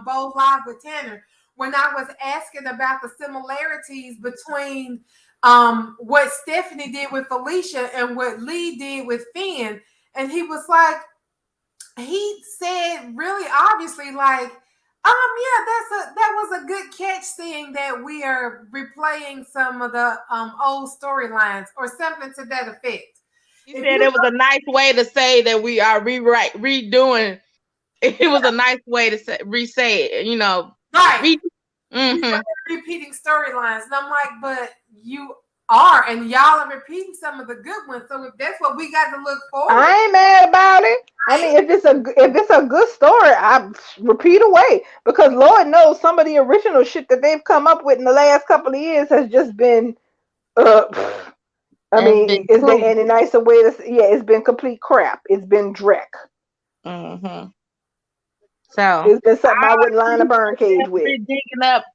Bold Live with Tanner when I was asking about the similarities between what Stephanie did with Felicia and what Lee did with Finn, and he was like, he said really obviously like, that was a good catch, seeing that we are replaying some of the old storylines or something to that effect. He said it was a nice way to say that we are redoing. It was a nice way to re-say it, Right. Repeating storylines. And I'm like, but you are, and y'all are repeating some of the good ones. So if that's what we got to look for, I ain't mad about it. I mean, if it's a good story, I repeat away, because Lord knows some of the original shit that they've come up with in the last couple of years has just been, it's been any nicer way to say, it's been complete crap. It's been dreck. So it's been something I wouldn't line a burn cage with. Digging up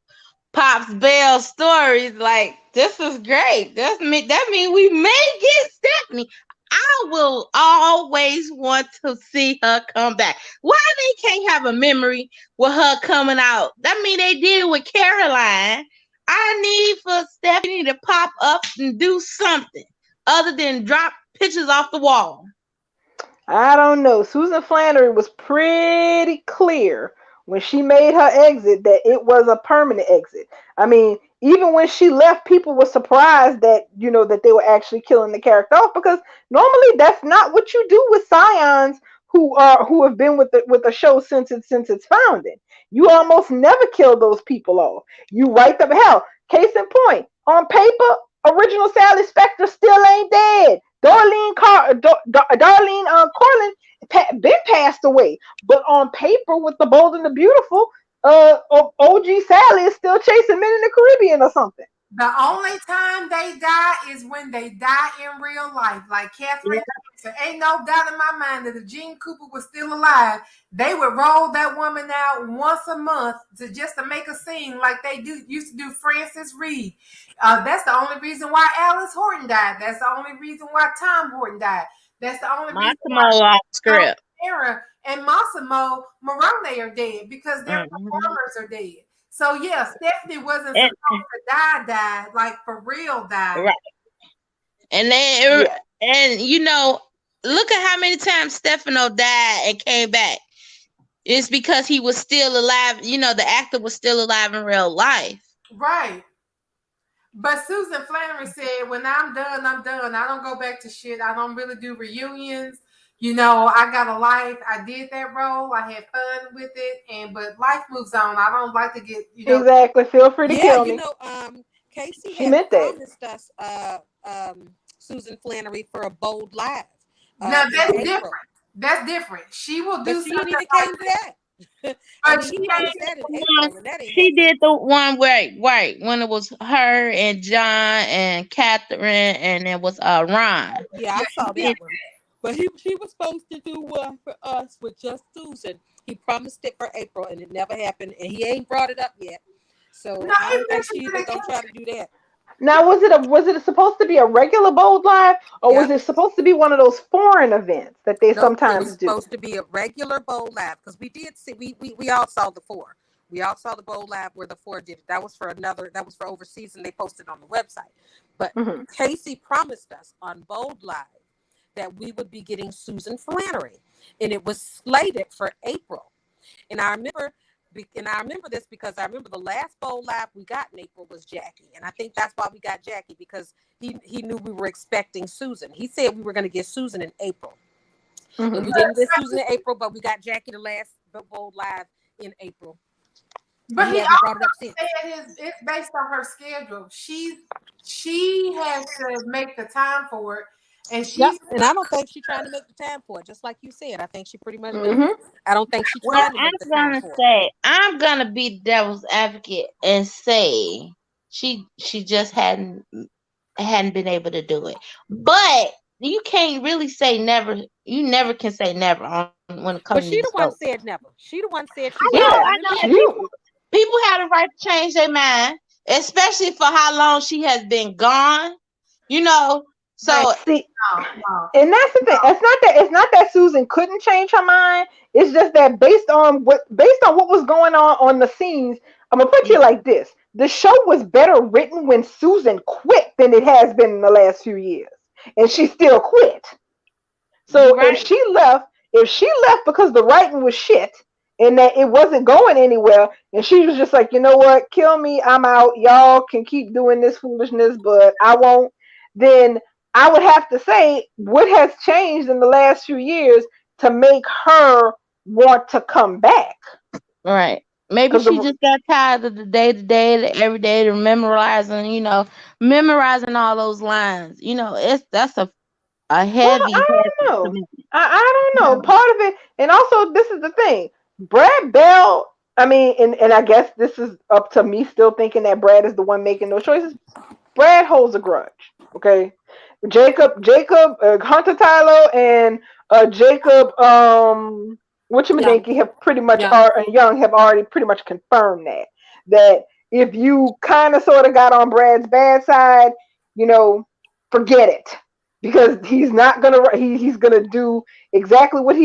Pops Bell's stories, like, this is great. That means we may get Stephanie. I will always want to see her come back. Why they can't have a memory with her coming out? That mean they did it with Caroline. I need for Stephanie to pop up and do something other than drop pictures off the wall. I don't know. Susan Flannery was pretty clear when she made her exit that it was a permanent exit. I mean, even when she left, people were surprised that, that they were actually killing the character off, because normally that's not what you do with scions who have been with the show since its founding. You almost never kill those people off. You write them. Hell, case in point, on paper, original Sally Spectre still ain't dead. Darlene Corlin been passed away, but on paper, with The Bold and the Beautiful, OG Sally is still chasing men in the Caribbean or something. The only time they die is when they die in real life, like Catherine. So ain't no doubt in my mind that if Jean Cooper was still alive, they would roll that woman out once a month just to make a scene, like they used to do Frances Reed. That's the only reason why Alice Horton died. That's the only reason why Tom Horton died. That's the only reason why script. Sarah and Massimo Morone are dead, because their performers are dead. So yeah, Stephanie wasn't supposed to die, like for real die. Right. And then look at how many times Stefano died and came back. It's because he was still alive. The actor was still alive in real life. Right. But Susan Flannery said, when I'm done, I'm done. I don't go back to shit. I don't really do reunions. I got a life. I did that role. I had fun with it, but life moves on. I don't like to get, Exactly. Feel free to kill me. Casey had promised us Susan Flannery for a Bold Live. Now that's different. That's different. She will do something like that. She did the one where when it was her and John and Catherine, and it was Ron. Yeah, I saw that one. But he was supposed to do one for us with just Susan. He promised it for April, and it never happened, and he ain't brought it up yet. So I don't think she's gonna try to do that. Now, was it supposed to be a regular Bold Live, or was it supposed to be one of those foreign events that they sometimes do? It was supposed to be a regular Bold Live, because we did see we all saw the 4. We all saw the Bold Live where the 4 did it. That was for overseas, and they posted on the website. But Casey promised us on Bold Live that we would be getting Susan Flannery, and it was slated for April. And I remember this because I remember the last Bold Live we got in April was Jackie. And I think that's why we got Jackie, because he knew we were expecting Susan. He said we were going to get Susan in April. Mhm. And we didn't get Susan in April, but we got Jackie the last Bold Live in April. But And he he hasn't brought it up since. said it's based on her schedule. She has to make the time for it, and Yep. And I don't think she's trying to make the time for it. Just like you said, I think she pretty much. I don't think she's Well, trying to make the time for it. I'm gonna be devil's advocate and say she just hadn't been able to do it. But you can't really say never. You never can say never when it comes But to she the one scope. said never. She the one said she Yeah, wasn't I gonna do know. it. People have the right to change their mind, especially for how long she has been gone. You know, so See, no. and that's the thing. It's not that Susan couldn't change her mind. It's just that based on what was going on the scenes, I'm gonna put it like this: the show was better written when Susan quit than it has been in the last few years, and she still quit. So Right. if she left because the writing was shit and that it wasn't going anywhere, and she was just like, you know what, kill me, I'm out. Y'all can keep doing this foolishness, but I won't. Then I would have to say, what has changed in the last few years to make her want to come back? Right. Maybe 'Cause she the- just got tired of the day-to-day, the everyday, the memorizing all those lines. That's a Well, heavy, I heavy don't know. commitment. I don't know. Part of it, and also this is the thing. Brad Bell, I mean, and I guess this is up to me still thinking that Brad is the one making those choices. Brad holds a grudge. Okay. Jacob, Hunter Tyler and Jacob, Whatchamajinky have pretty much Young have already pretty much confirmed that if you kind of sort of got on Brad's bad side, forget it, because he's not gonna he's gonna do exactly what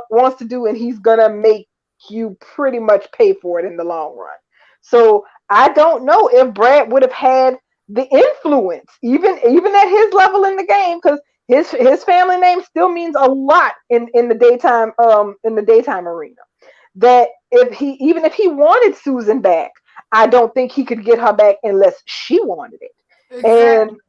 wants to do, and he's gonna make you pretty much pay for it in the long run. So I don't know if Brad would have had the influence, even at his level in the game, because his family name still means a lot in the daytime arena. That if he wanted Susan back, I don't think he could get her back unless she wanted it. Exactly. And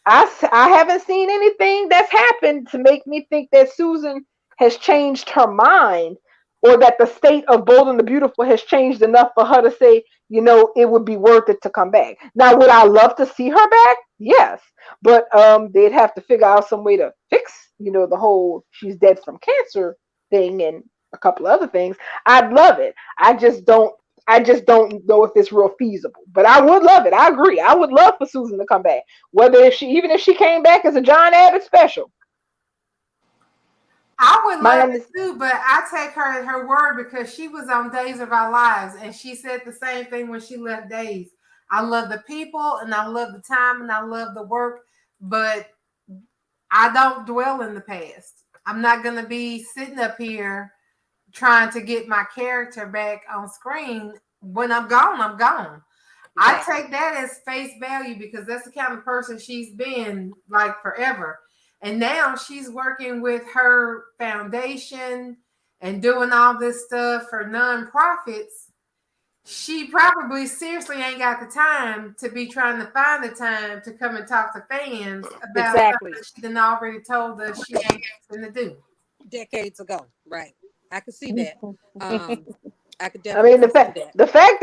I haven't seen anything that's happened to make me think that Susan has changed her mind, or that the state of Bold and the Beautiful has changed enough for her to say, it would be worth it to come back. Now, would I love to see her back? Yes. But they'd have to figure out some way to fix, the whole she's dead from cancer thing and a couple other things. I'd love it. I just don't know if it's real feasible. But I would love it. I agree. I would love for Susan to come back. Even if she came back as a John Abbott special. I would love it too, but I take her at her word, because she was on Days of Our Lives and she said the same thing when she left Days. I love the people and I love the time and I love the work, but I don't dwell in the past. I'm not going to be sitting up here trying to get my character back on screen. When I'm gone, I'm gone. I take that as face value, because that's the kind of person she's been, like, forever. And now she's working with her foundation and doing all this stuff for nonprofits. She probably seriously ain't got the time to be trying to find the time to come and talk to fans about something she done already told us she ain't going to do. Decades ago, right? I could see that. I could definitely. I mean, the fact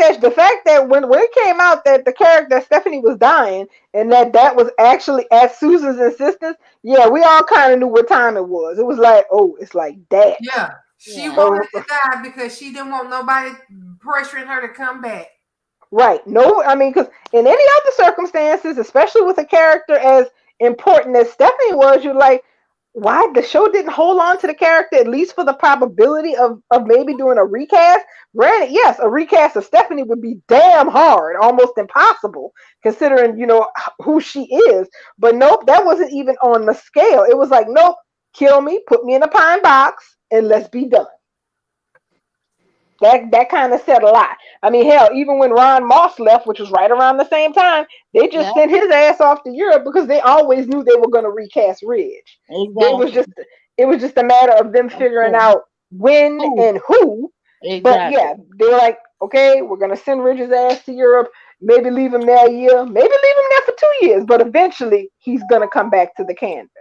that when it came out that the character Stephanie was dying, and that was actually at Susan's insistence, yeah, we all kind of knew what time it was. It was like, oh, it's like that. Yeah, she wanted to die because she didn't want nobody pressuring her to come back. Right. No, I mean, because in any other circumstances, especially with a character as important as Stephanie was, you're like, why the show didn't hold on to the character, at least for the probability of maybe doing a recast. Granted, yes, a recast of Stephanie would be damn hard, almost impossible, considering, who she is. But nope, that wasn't even on the scale. It was like, nope, kill me, put me in a pine box, and let's be done. That kind of said a lot. I mean, hell, even when Ron Moss left, which was right around the same time, they just Yeah, sent his ass off to Europe because they always knew they were going to recast Ridge. exactly. It was just a matter of them figuring Okay. out when Who? and who. But Exactly. yeah, they were like, okay, we're going to send Ridge's ass to Europe. Maybe leave him there a year. Maybe leave him there for 2 years. But eventually, he's going to come back to the canvas.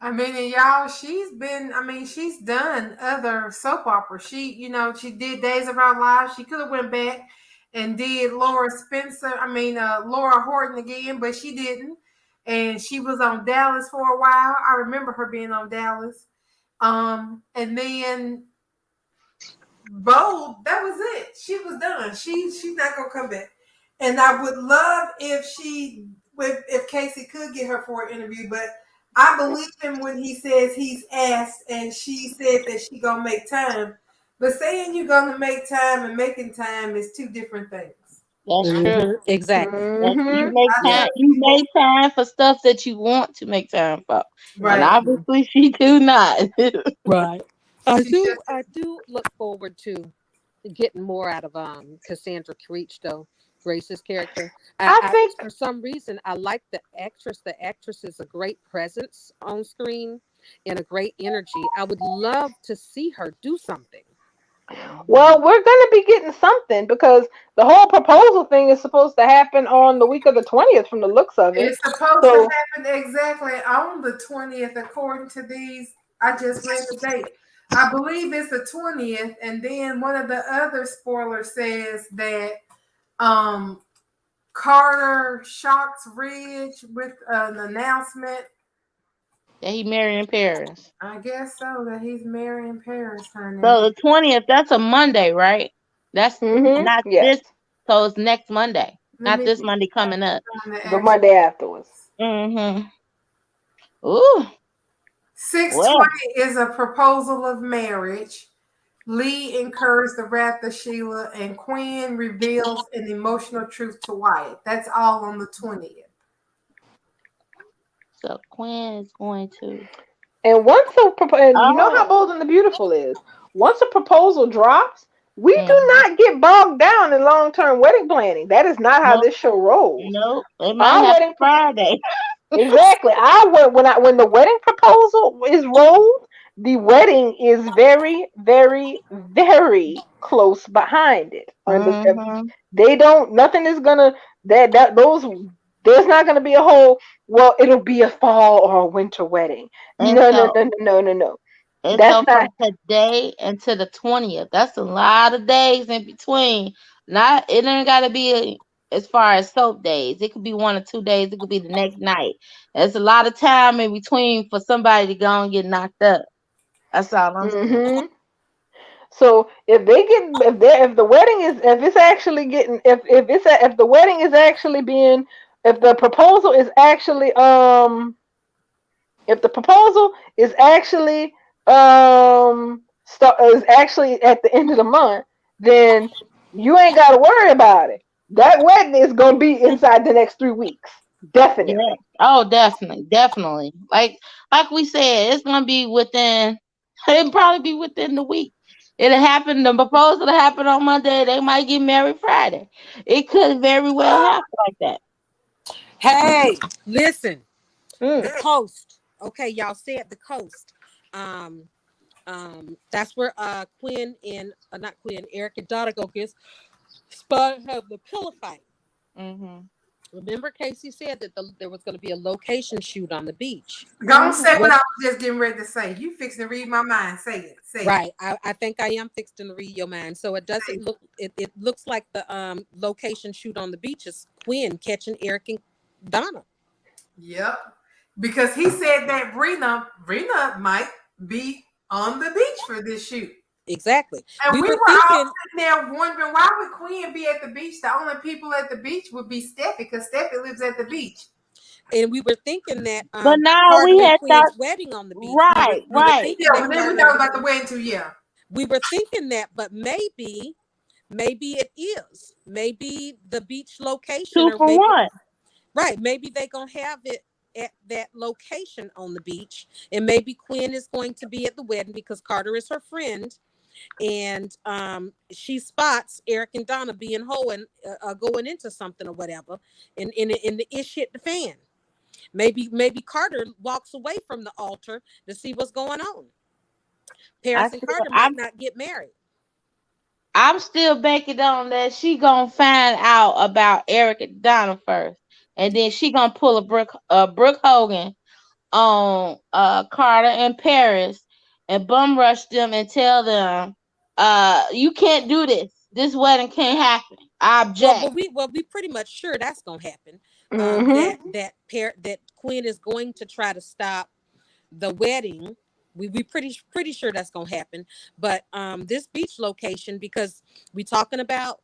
I mean, and y'all, she's done other soap operas. She did Days of Our Lives. She could have went back and did Laura Horton again, but she didn't. And she was on Dallas for a while. I remember her being on Dallas. And then Bold, that was it. She was done. She's not gonna come back. And I would love if Casey could get her for an interview, but I believe him when he says he's asked and she said that she gonna make time. But saying you're gonna make time and making time is two different things. That's true. Exactly. Mm-hmm. You make time for stuff that you want to make time for. And Right. obviously she do not. Right. I She do. just- I do look forward to getting more out of Cassandra Creech, though. Grace's character. I think for some reason I like the actress. The actress is a great presence on screen and a great energy. I would love to see her do something. Well, we're going to be getting something because the whole proposal thing is supposed to happen on the week of the 20th from the looks of it. It's supposed So- to happen exactly on the 20th, according to these. I just read the date. I believe it's the 20th, and then one of the other spoilers says that Carter shocks Ridge with an announcement. That he married in Paris. I guess so, that he's marrying Paris, honey. So the 20th, that's a Monday, right? That's Mhm, not yes. this. So it's next Monday, Let not me this see Monday coming up. on the The actual- Monday afterwards. Ooh, 620 is a proposal of marriage. Lee incurs the wrath of Sheila, and Quinn reveals an emotional truth to Wyatt. That's all on the 20th. so Quinn is going to. And and you know how Oh. Bold and the Beautiful is. Once a proposal drops, we do Mhm. not get bogged down in long-term wedding planning. That is not how Nope. this show rolls. Nope, it Our might happen wedding Friday. Exactly. When the wedding proposal is rolled, the wedding is very, very, very close behind it. Mhm. They don't. Nothing is gonna that those. There's not gonna be a whole. Well, it'll be a fall or a winter wedding. And No, so, no, no, no, no, no. and That's so from not. today until the 20th, that's a lot of days in between. Not it ain't gotta be as far as soap days. It could be 1 or 2 days. It could be the next night. There's a lot of time in between for somebody to go and get knocked up. That's all I'm saying. Mm-hmm. So if the wedding is if the wedding is actually being if the proposal is actually if the proposal is actually is actually at the end of the month, then you ain't got to worry about it. That wedding is gonna be inside the next 3 weeks, definitely. Yeah. Oh, definitely. Like we said, it's gonna be within. It'll probably be within the week. It'll happen. The proposal will happen on Monday. They might get married Friday. It could very well happen like that. Hey, listen, Mm. the coast. Okay, y'all said the coast. That's where Quinn and not Quinn, Eric and Donna go get Spud have the pillow fight. Mm-hmm. Remember, Casey said that there was going to be a location shoot on the beach. Don't say what I was just getting ready to say. You fixing to read my mind. Say it. Say it. Right. I think I am fixing to read your mind. So it doesn't look. It looks like the location shoot on the beach is Quinn catching Eric and Donna. Yep. Because he said that Brina might be on the beach for this shoot. Exactly. And we were all thinking, sitting there wondering, why would Quinn be at the beach? The only people at the beach would be Steffi, because Steffi lives at the beach. and we were thinking that. But now Carter we and had Quinn's thought- wedding on the beach. Right, We were right. thinking Yeah, that but then we talked about the wedding too. Yeah. we were thinking that, but maybe it is. Maybe the beach location. 2 or for maybe, 1. Right. Maybe they're gonna have it at that location on the beach, and maybe Quinn is going to be at the wedding because Carter is her friend, and she spots Eric and Donna being hoeing, going into something or whatever, and the ish hit the fan. Maybe Carter walks away from the altar to see what's going on. Paris and Carter might not get married. I'm still banking on that she gonna find out about Eric and Donna first, and then she gonna pull a Brooke Hogan on Carter and Paris and bum rush them and tell them, you can't do this. This wedding can't happen. I object. Well, we pretty much sure that's gonna happen. Mm-hmm. That Quinn is going to try to stop the wedding. We pretty sure that's gonna happen. But this beach location, because we talking about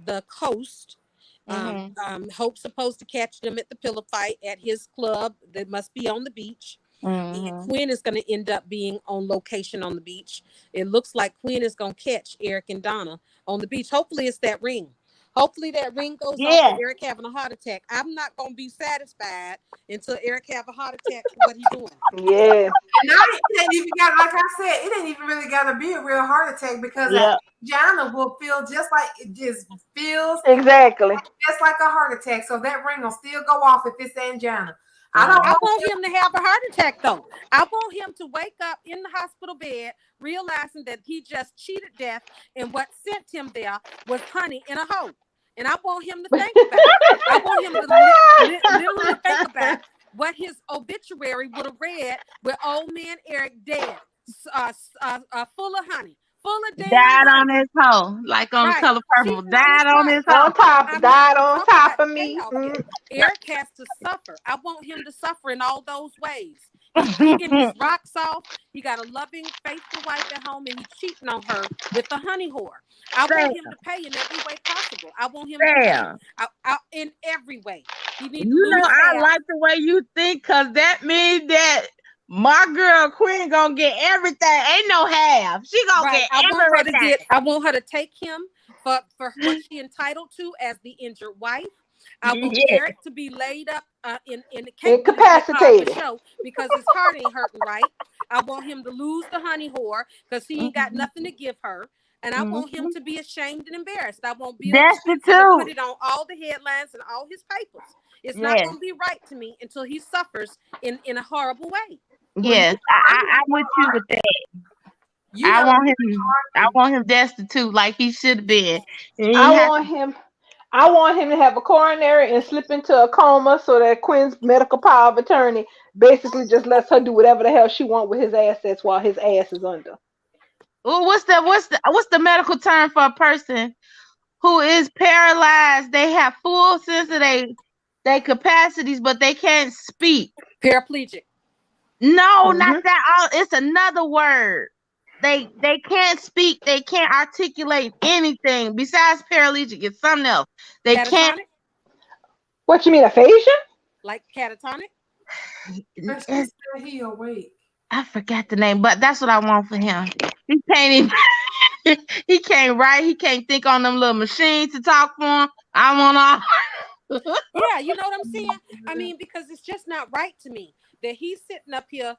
the coast. Hope's supposed to catch them at the pillow fight at his club that must be on the beach. And Quinn is going to end up being on location on the beach. It looks like Quinn is going to catch Eric and Donna on the beach. Hopefully it's that ring. Hopefully that ring goes off with Eric having a heart attack. I'm not going to be satisfied until Eric have a heart attack for what he's doing. Yeah. And it ain't even got, like I said, it ain't even really got to be a real heart attack, because vagina will feel just like it just feels exactly just like a heart attack. So that ring will still go off if it's angina. I want him to have a heart attack, though. I want him to wake up in the hospital bed realizing that he just cheated death, and what sent him there was honey in a hoe. And I want him to think about it. I want him to literally think about what his obituary would have read with old man Eric dead, full of honey. Full of died on his hoe, like on Color Purple. Died on his hoe. Died on top of me. Eric has to suffer. I want him to suffer in all those ways. He's getting his rocks off. He got a loving, faithful wife at home, and he's cheating on her with a honey whore. I want him to pay in every way possible. I want him to pay in every way. He needs I like the way you think, because that means that my girl Quinn gonna get everything. Ain't no half. She gonna get everything. I want her to take him for what she entitled to as the injured wife. I want Eric to be laid up incapacitated show because his heart ain't hurting right. I want him to lose the honey whore because he ain't got nothing to give her. And I want him to be ashamed and embarrassed. I want Bill to put it on all the headlines and all his papers. It's not going to be right to me until he suffers in a horrible way. Yes, I'm with you with that. I want him destitute like he should have been. I want him to have a coronary and slip into a coma so that Quinn's medical power of attorney basically just lets her do whatever the hell she wants with his assets while his ass is under. Well, what's the medical term for a person who is paralyzed? They have full sense of their capacities, but they can't speak. Paraplegic. No, not that. It's another word. They can't speak. They can't articulate anything besides paralytic. It's something else. They catatonic? Can't. What you mean, aphasia? Like catatonic? He awake. I forgot the name, but that's what I want for him. He can't even. He can't write. He can't think on them little machines to talk for him. I want all. Yeah, you know what I'm saying? I mean, because it's just not right to me that he's sitting up here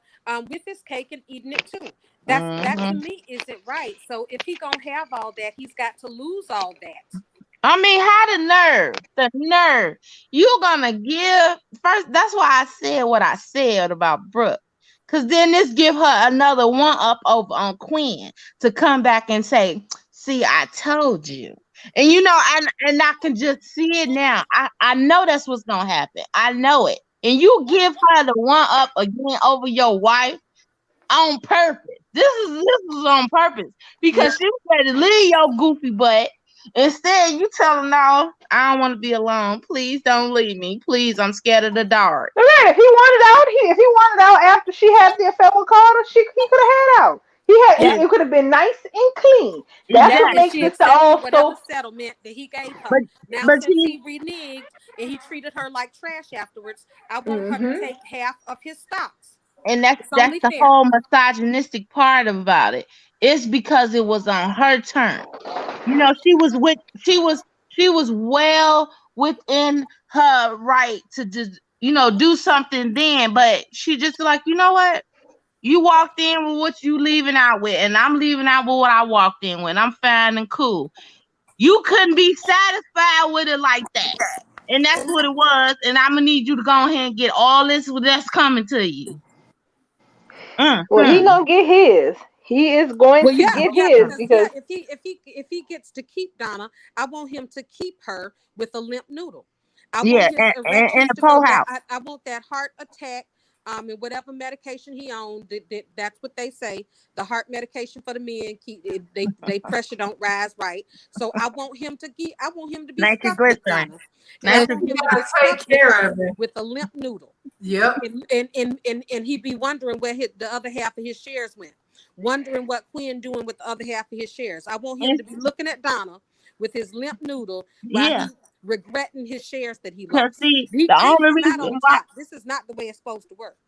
with his cake and eating it too. That to me isn't right. So if he gonna have all that, he's got to lose all that. I mean, how the nerve. You're gonna give first. That's why I said what I said about Brooke. Because then this give her another one up over on Quinn to come back and say, see, I told you. And you know, and I can just see it now. I know that's what's gonna happen. I know it. And you give her the one up again over your wife on purpose. This is on purpose. Because she said to leave your goofy butt. Instead, you tell her, no, I don't want to be alone. Please don't leave me. Please, I'm scared of the dark. Right, if he wanted out after she had the affair with Carter, he could have had out. It could have been nice and clean. That's what makes this whatever settlement that he gave her. But since he reneged and he treated her like trash afterwards, I want her to take half of his stocks. And that's the whole misogynistic part about it. It's because it was on her turn. You know, she was well within her right to just, do something then, but she just like, you know what? You walked in with what you leaving out with, and I'm leaving out with what I walked in with. I'm fine and cool. You couldn't be satisfied with it like that. And that's what it was. And I'm gonna need you to go ahead and get all this that's coming to you. Well, he gonna get his. He is going to get his because if he gets to keep Donna, I want him to keep her with a limp noodle. I want his and a pole house. I want that heart attack. And whatever medication he on, that's what they say. The heart medication for the men they pressure don't rise right. So I want him to be stuck with Donna. Take care of it with a limp noodle. Yep. And he'd be wondering where the other half of his shares went. Wondering what Quinn doing with the other half of his shares. I want him to be looking at Donna with his limp noodle while he's regretting his shares that he lost. See, the this is not the way it's supposed to work.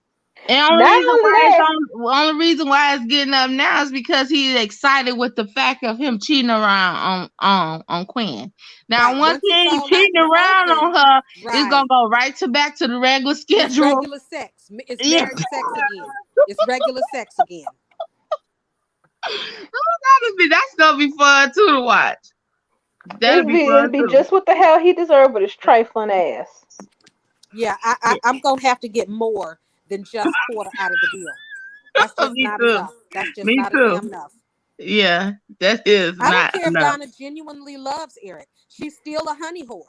And only reason why it's getting up now is because he's excited with the fact of him cheating around on Quinn. Now, once he's cheating around on her, it's gonna go back to the regular schedule. It's regular sex. It's marriage sex again. It's regular sex again. That's gonna be fun too to watch. It'll be just what the hell he deserved with his trifling ass. Yeah, I'm gonna have to get more than just quarter out of the deal. That's just not enough. That's just not enough. Yeah, that is not enough. I don't care if Donna genuinely loves Eric. She's still a honey whore.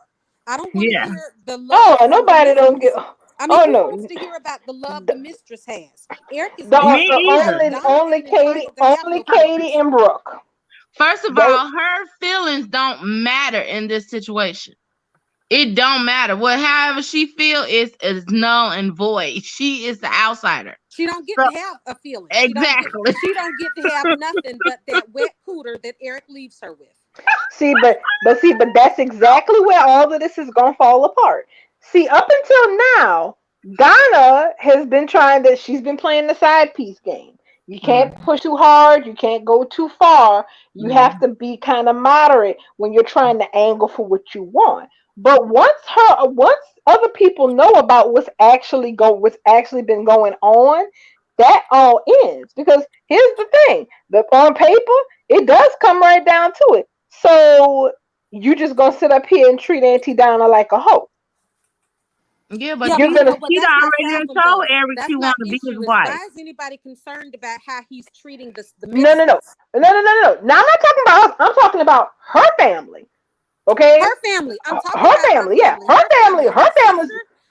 I don't want to hear the love. Oh, nobody don't get. I mean, who wants to hear about the love the mistress has? Eric is only Katie and Brooke. First of all, her feelings don't matter in this situation. It don't matter. However she feel is null and void. She is the outsider. She don't get to have a feeling. Exactly. She don't get to have nothing but that wet cooter that Eric leaves her with. But that's exactly where all of this is gonna fall apart. See, up until now, Donna has been she's been playing the side piece game. You can't push too hard. You can't go too far. You have to be kind of moderate when you're trying to angle for what you want. But once other people know about what's actually been going on, that all ends. Because here's the thing: on paper, it does come right down to it. So you just gonna sit up here and treat Auntie Donna like a hoe? Yeah, but she's already told Eric she wants to be his wife. Why is anybody concerned about how he's treating the No. Now I'm not talking about us. I'm talking about her family. Okay, her family. I'm talking about her family. Yeah,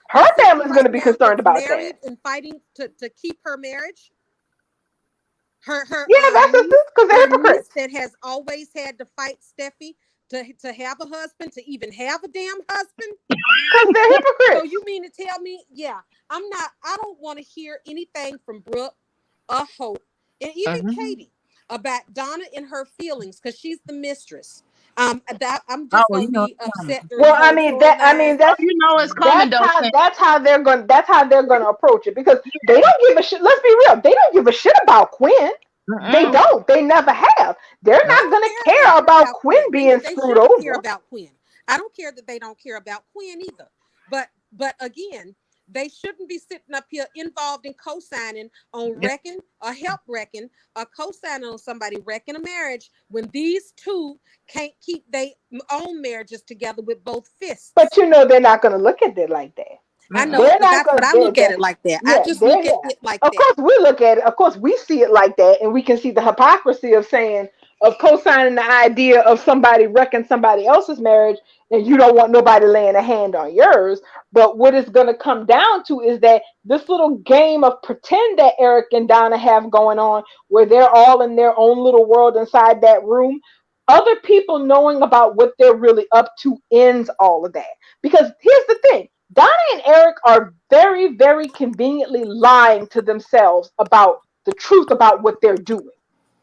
her family's going to be concerned about that. And fighting to keep her marriage. Her that's because they're hypocrites. That has always had to fight Steffi to have a husband, to even have a damn husband. Because they're hypocrites. So you mean to tell me, I don't want to hear anything from Brooke or Hope and even Katie about Donna and her feelings, because she's the mistress. I'm just gonna be upset. Well, I mean that's it's coming. That's how they're gonna approach it, because they don't give a shit. Let's be real. They don't give a shit about Quinn. They don't. They never have. They're not gonna care about Quinn being screwed over. Care about Quinn. I don't care that they don't care about Quinn either. But again, they shouldn't be sitting up here involved in co-signing on wrecking or help wrecking or co-signing on somebody wrecking a marriage when these two can't keep their own marriages together with both fists. But they're not going to look at it like that. I know, but I look at it like that. I just look at it like that. Of course, we look at it. Of course, we see it like that, and we can see the hypocrisy of co-signing the idea of somebody wrecking somebody else's marriage, and you don't want nobody laying a hand on yours. But what it's going to come down to is that this little game of pretend that Eric and Donna have going on, where they're all in their own little world inside that room, other people knowing about what they're really up to ends all of that. Because here's the thing: Donna and Eric are very, very conveniently lying to themselves about the truth about what they're doing.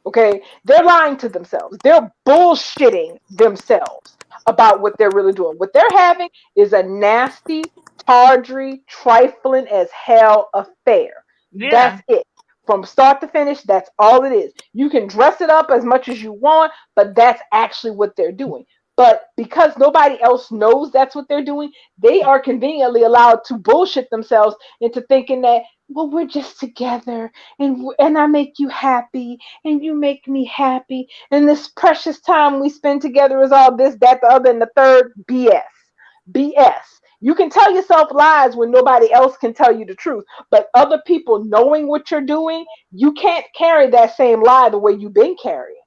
Okay, they're lying to themselves. They're bullshitting themselves about what they're really doing. What they're having is a nasty, tawdry, trifling as hell affair. Yeah. That's it. From start to finish, that's all it is. You can dress it up as much as you want, but that's actually what they're doing. But because nobody else knows that's what they're doing, they are conveniently allowed to bullshit themselves into thinking that well, we're just together, and I make you happy, and you make me happy, and this precious time we spend together is all this, that, the other, and the third. BS. You can tell yourself lies when nobody else can tell you the truth, but other people knowing what you're doing, you can't carry that same lie the way you've been carrying.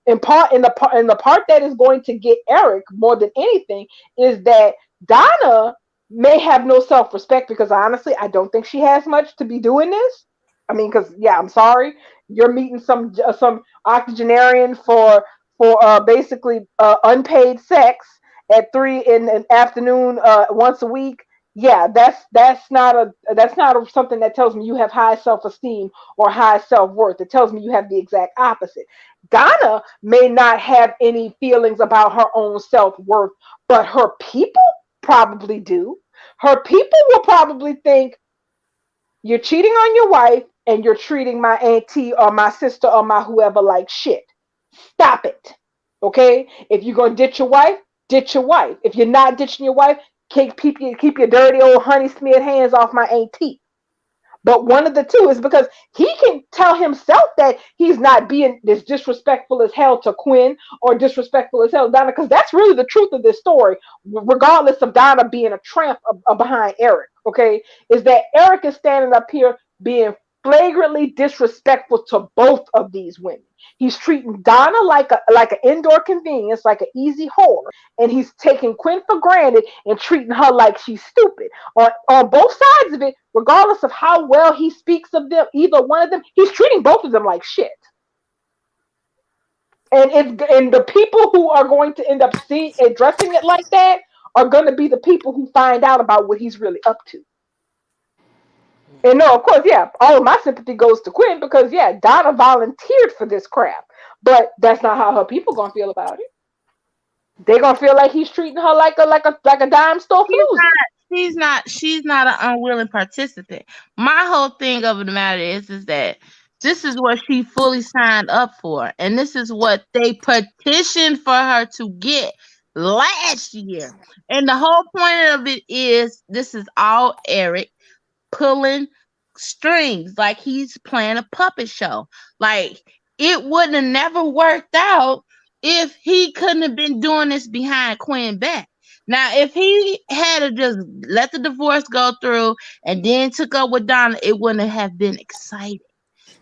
In the part that is going to get Eric more than anything is that Donna may have no self-respect, because honestly I don't think she has much to be doing this. I mean, because yeah, I'm sorry, you're meeting some octogenarian for basically unpaid sex at 3 in the afternoon once a week. Yeah, that's not something that tells me you have high self-esteem or high self-worth. It tells me you have the exact opposite. Donna may not have any feelings about her own self-worth, but her people probably do. Her people will probably think you're cheating on your wife and you're treating my auntie or my sister or my whoever like shit. Stop it. Okay? If you're going to ditch your wife, ditch your wife. If you're not ditching your wife, keep your dirty old honey smeared hands off my auntie. But one of the two is because he can tell himself that he's not being this disrespectful as hell to Quinn or disrespectful as hell to Donna, because that's really the truth of this story, regardless of Donna being a tramp behind Eric, okay? Is that Eric is standing up here being flagrantly disrespectful to both of these women. He's treating Donna like an indoor convenience, like an easy whore, and he's taking Quinn for granted and treating her like she's stupid. On both sides of it, regardless of how well he speaks of them, either one of them, he's treating both of them like shit. And the people who are going to end up addressing it like that are going to be the people who find out about what he's really up to. And no, of course, yeah, all of my sympathy goes to Quinn, because yeah, Donna volunteered for this crap, but that's not how her people gonna feel about it. They're gonna feel like he's treating her like a dime store floozy. She's not an unwilling participant. My whole thing of the matter is that this is what she fully signed up for, and this is what they petitioned for her to get last year. And the whole point of it is this is all Eric pulling strings, like he's playing a puppet show. Like, it wouldn't have never worked out if he couldn't have been doing this behind Quinn back. Now, if he had to just let the divorce go through and then took up with Donna, it wouldn't have been exciting.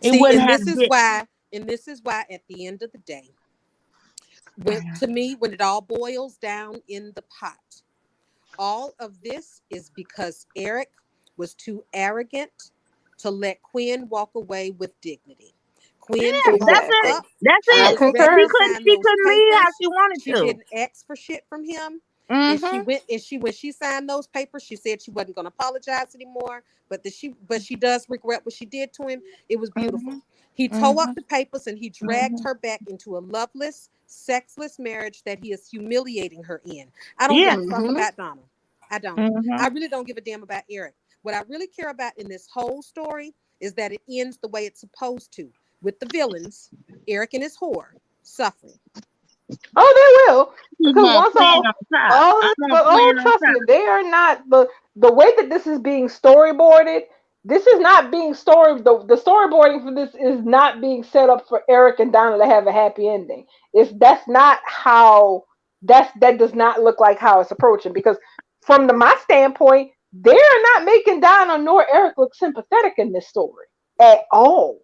This is why at the end of the day, to me, when it all boils down in the pot, all of this is because Eric was too arrogant to let Quinn walk away with dignity. Quinn, that's it. She couldn't leave how she wanted to. She didn't ask for shit from him. Mm-hmm. And when she signed those papers, she said she wasn't going to apologize anymore. But she does regret what she did to him. It was beautiful. Mm-hmm. He tore up the papers and he dragged her back into a loveless, sexless marriage that he is humiliating her in. I don't give a fuck about Donna. I don't. I really don't give a damn about Eric. What I really care about in this whole story is that it ends the way it's supposed to, with the villains, Eric and his whore, suffering. Oh, they will. Because trust me, they are not the way that this is being storyboarded. This is not being the storyboarding for this is not being set up for Eric and Donna to have a happy ending. That does not look like how it's approaching, because from my standpoint, they're not making Donna nor Eric look sympathetic in this story at all.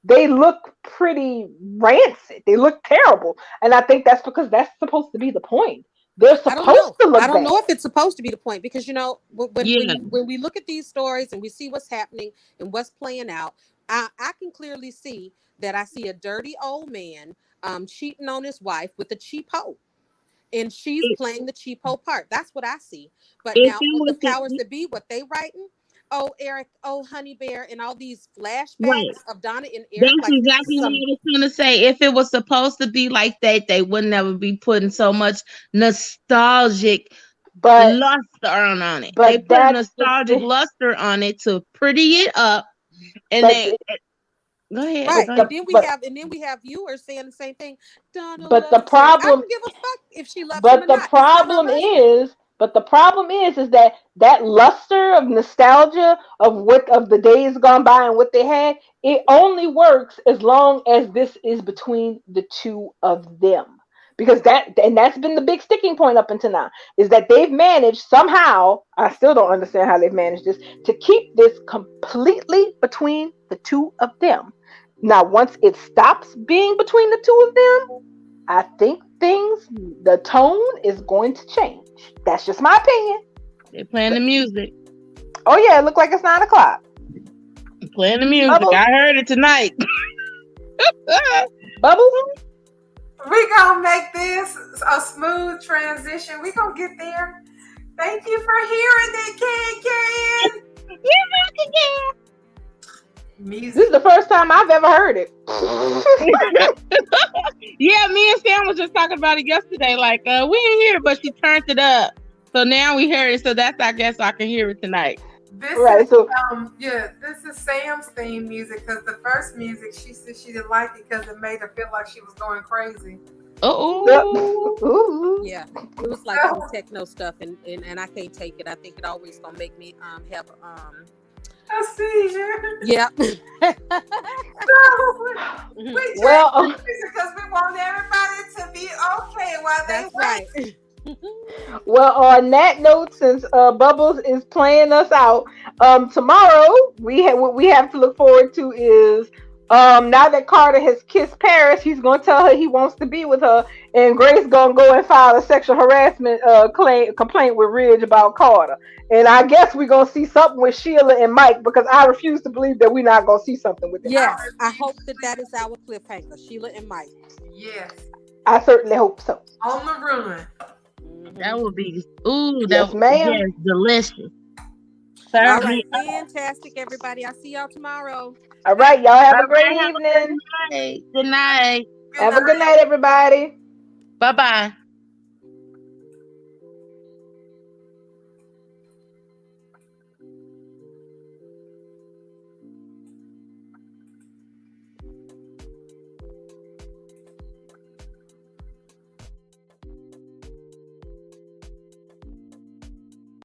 They look pretty rancid. They look terrible. And I think that's because that's supposed to be the point. They're supposed to look I don't know bad. if it's supposed to be the point, because, when we look at these stories and we see what's happening and what's playing out, I can clearly see that I see a dirty old man cheating on his wife with a cheap hoe. And she's playing the cheap hoe part. That's what I see. But now the powers that be, what they writing, oh, Eric, oh, Honey Bear, and all these flashbacks of Donna and Eric. That's exactly what I was going to say. If it was supposed to be like that, they would never be putting so much nostalgic luster on it. They put nostalgic luster on it to pretty it up. And go ahead. Right. Go ahead. And then we have viewers saying the same thing. Donna but the problem, I don't give a fuck if she loves him or not. But the problem is that luster of nostalgia of the days gone by and what they had, it only works as long as this is between the two of them. Because that's been the big sticking point up until now, is that they've managed somehow, I still don't understand how they've managed this, to keep this completely between the two of them. Now, once it stops being between the two of them, I think the tone is going to change. That's just my opinion. They're playing the music. Oh yeah, it looked like it's 9:00. Playing the music. Bubbles? I heard it tonight. Bubbles? We gonna make this a smooth transition. We gonna get there. Thank you for hearing it, Ken. Music. This is the first time I've ever heard it. Yeah, me and Sam was just talking about it yesterday. Like, we didn't hear it, but she turned it up. So now we heard it. So that's, I guess, I can hear it tonight. This Right, is so this is Sam's theme music, because the first music she said she didn't like it because it made her feel like she was going crazy. Oh, ooh. Yeah, it was like some techno stuff, and I can't take it. I think it always gonna make me have A seizure. yeah. We just Well, because we want everybody to be okay while they That's wait. right. well, on that note, since Bubbles is playing us out, tomorrow what we have to look forward to is now that Carter has kissed Paris, he's gonna tell her he wants to be with her, and Grace gonna go and file a sexual harassment complaint with Ridge about Carter. And I guess we're gonna see something with Sheila and Mike, because I refuse to believe that we're not gonna see something with them. Yes, I hope that is our cliffhanger. Sheila and Mike. Yes. I certainly hope so. On the run. that would be, ooh, Yes, that ma'am. yes, delicious. All Serve right, me fantastic, everybody. I'll see y'all tomorrow. All right, y'all have a great Bye-bye. evening. up. Good night. Have a good night, everybody. Bye-bye.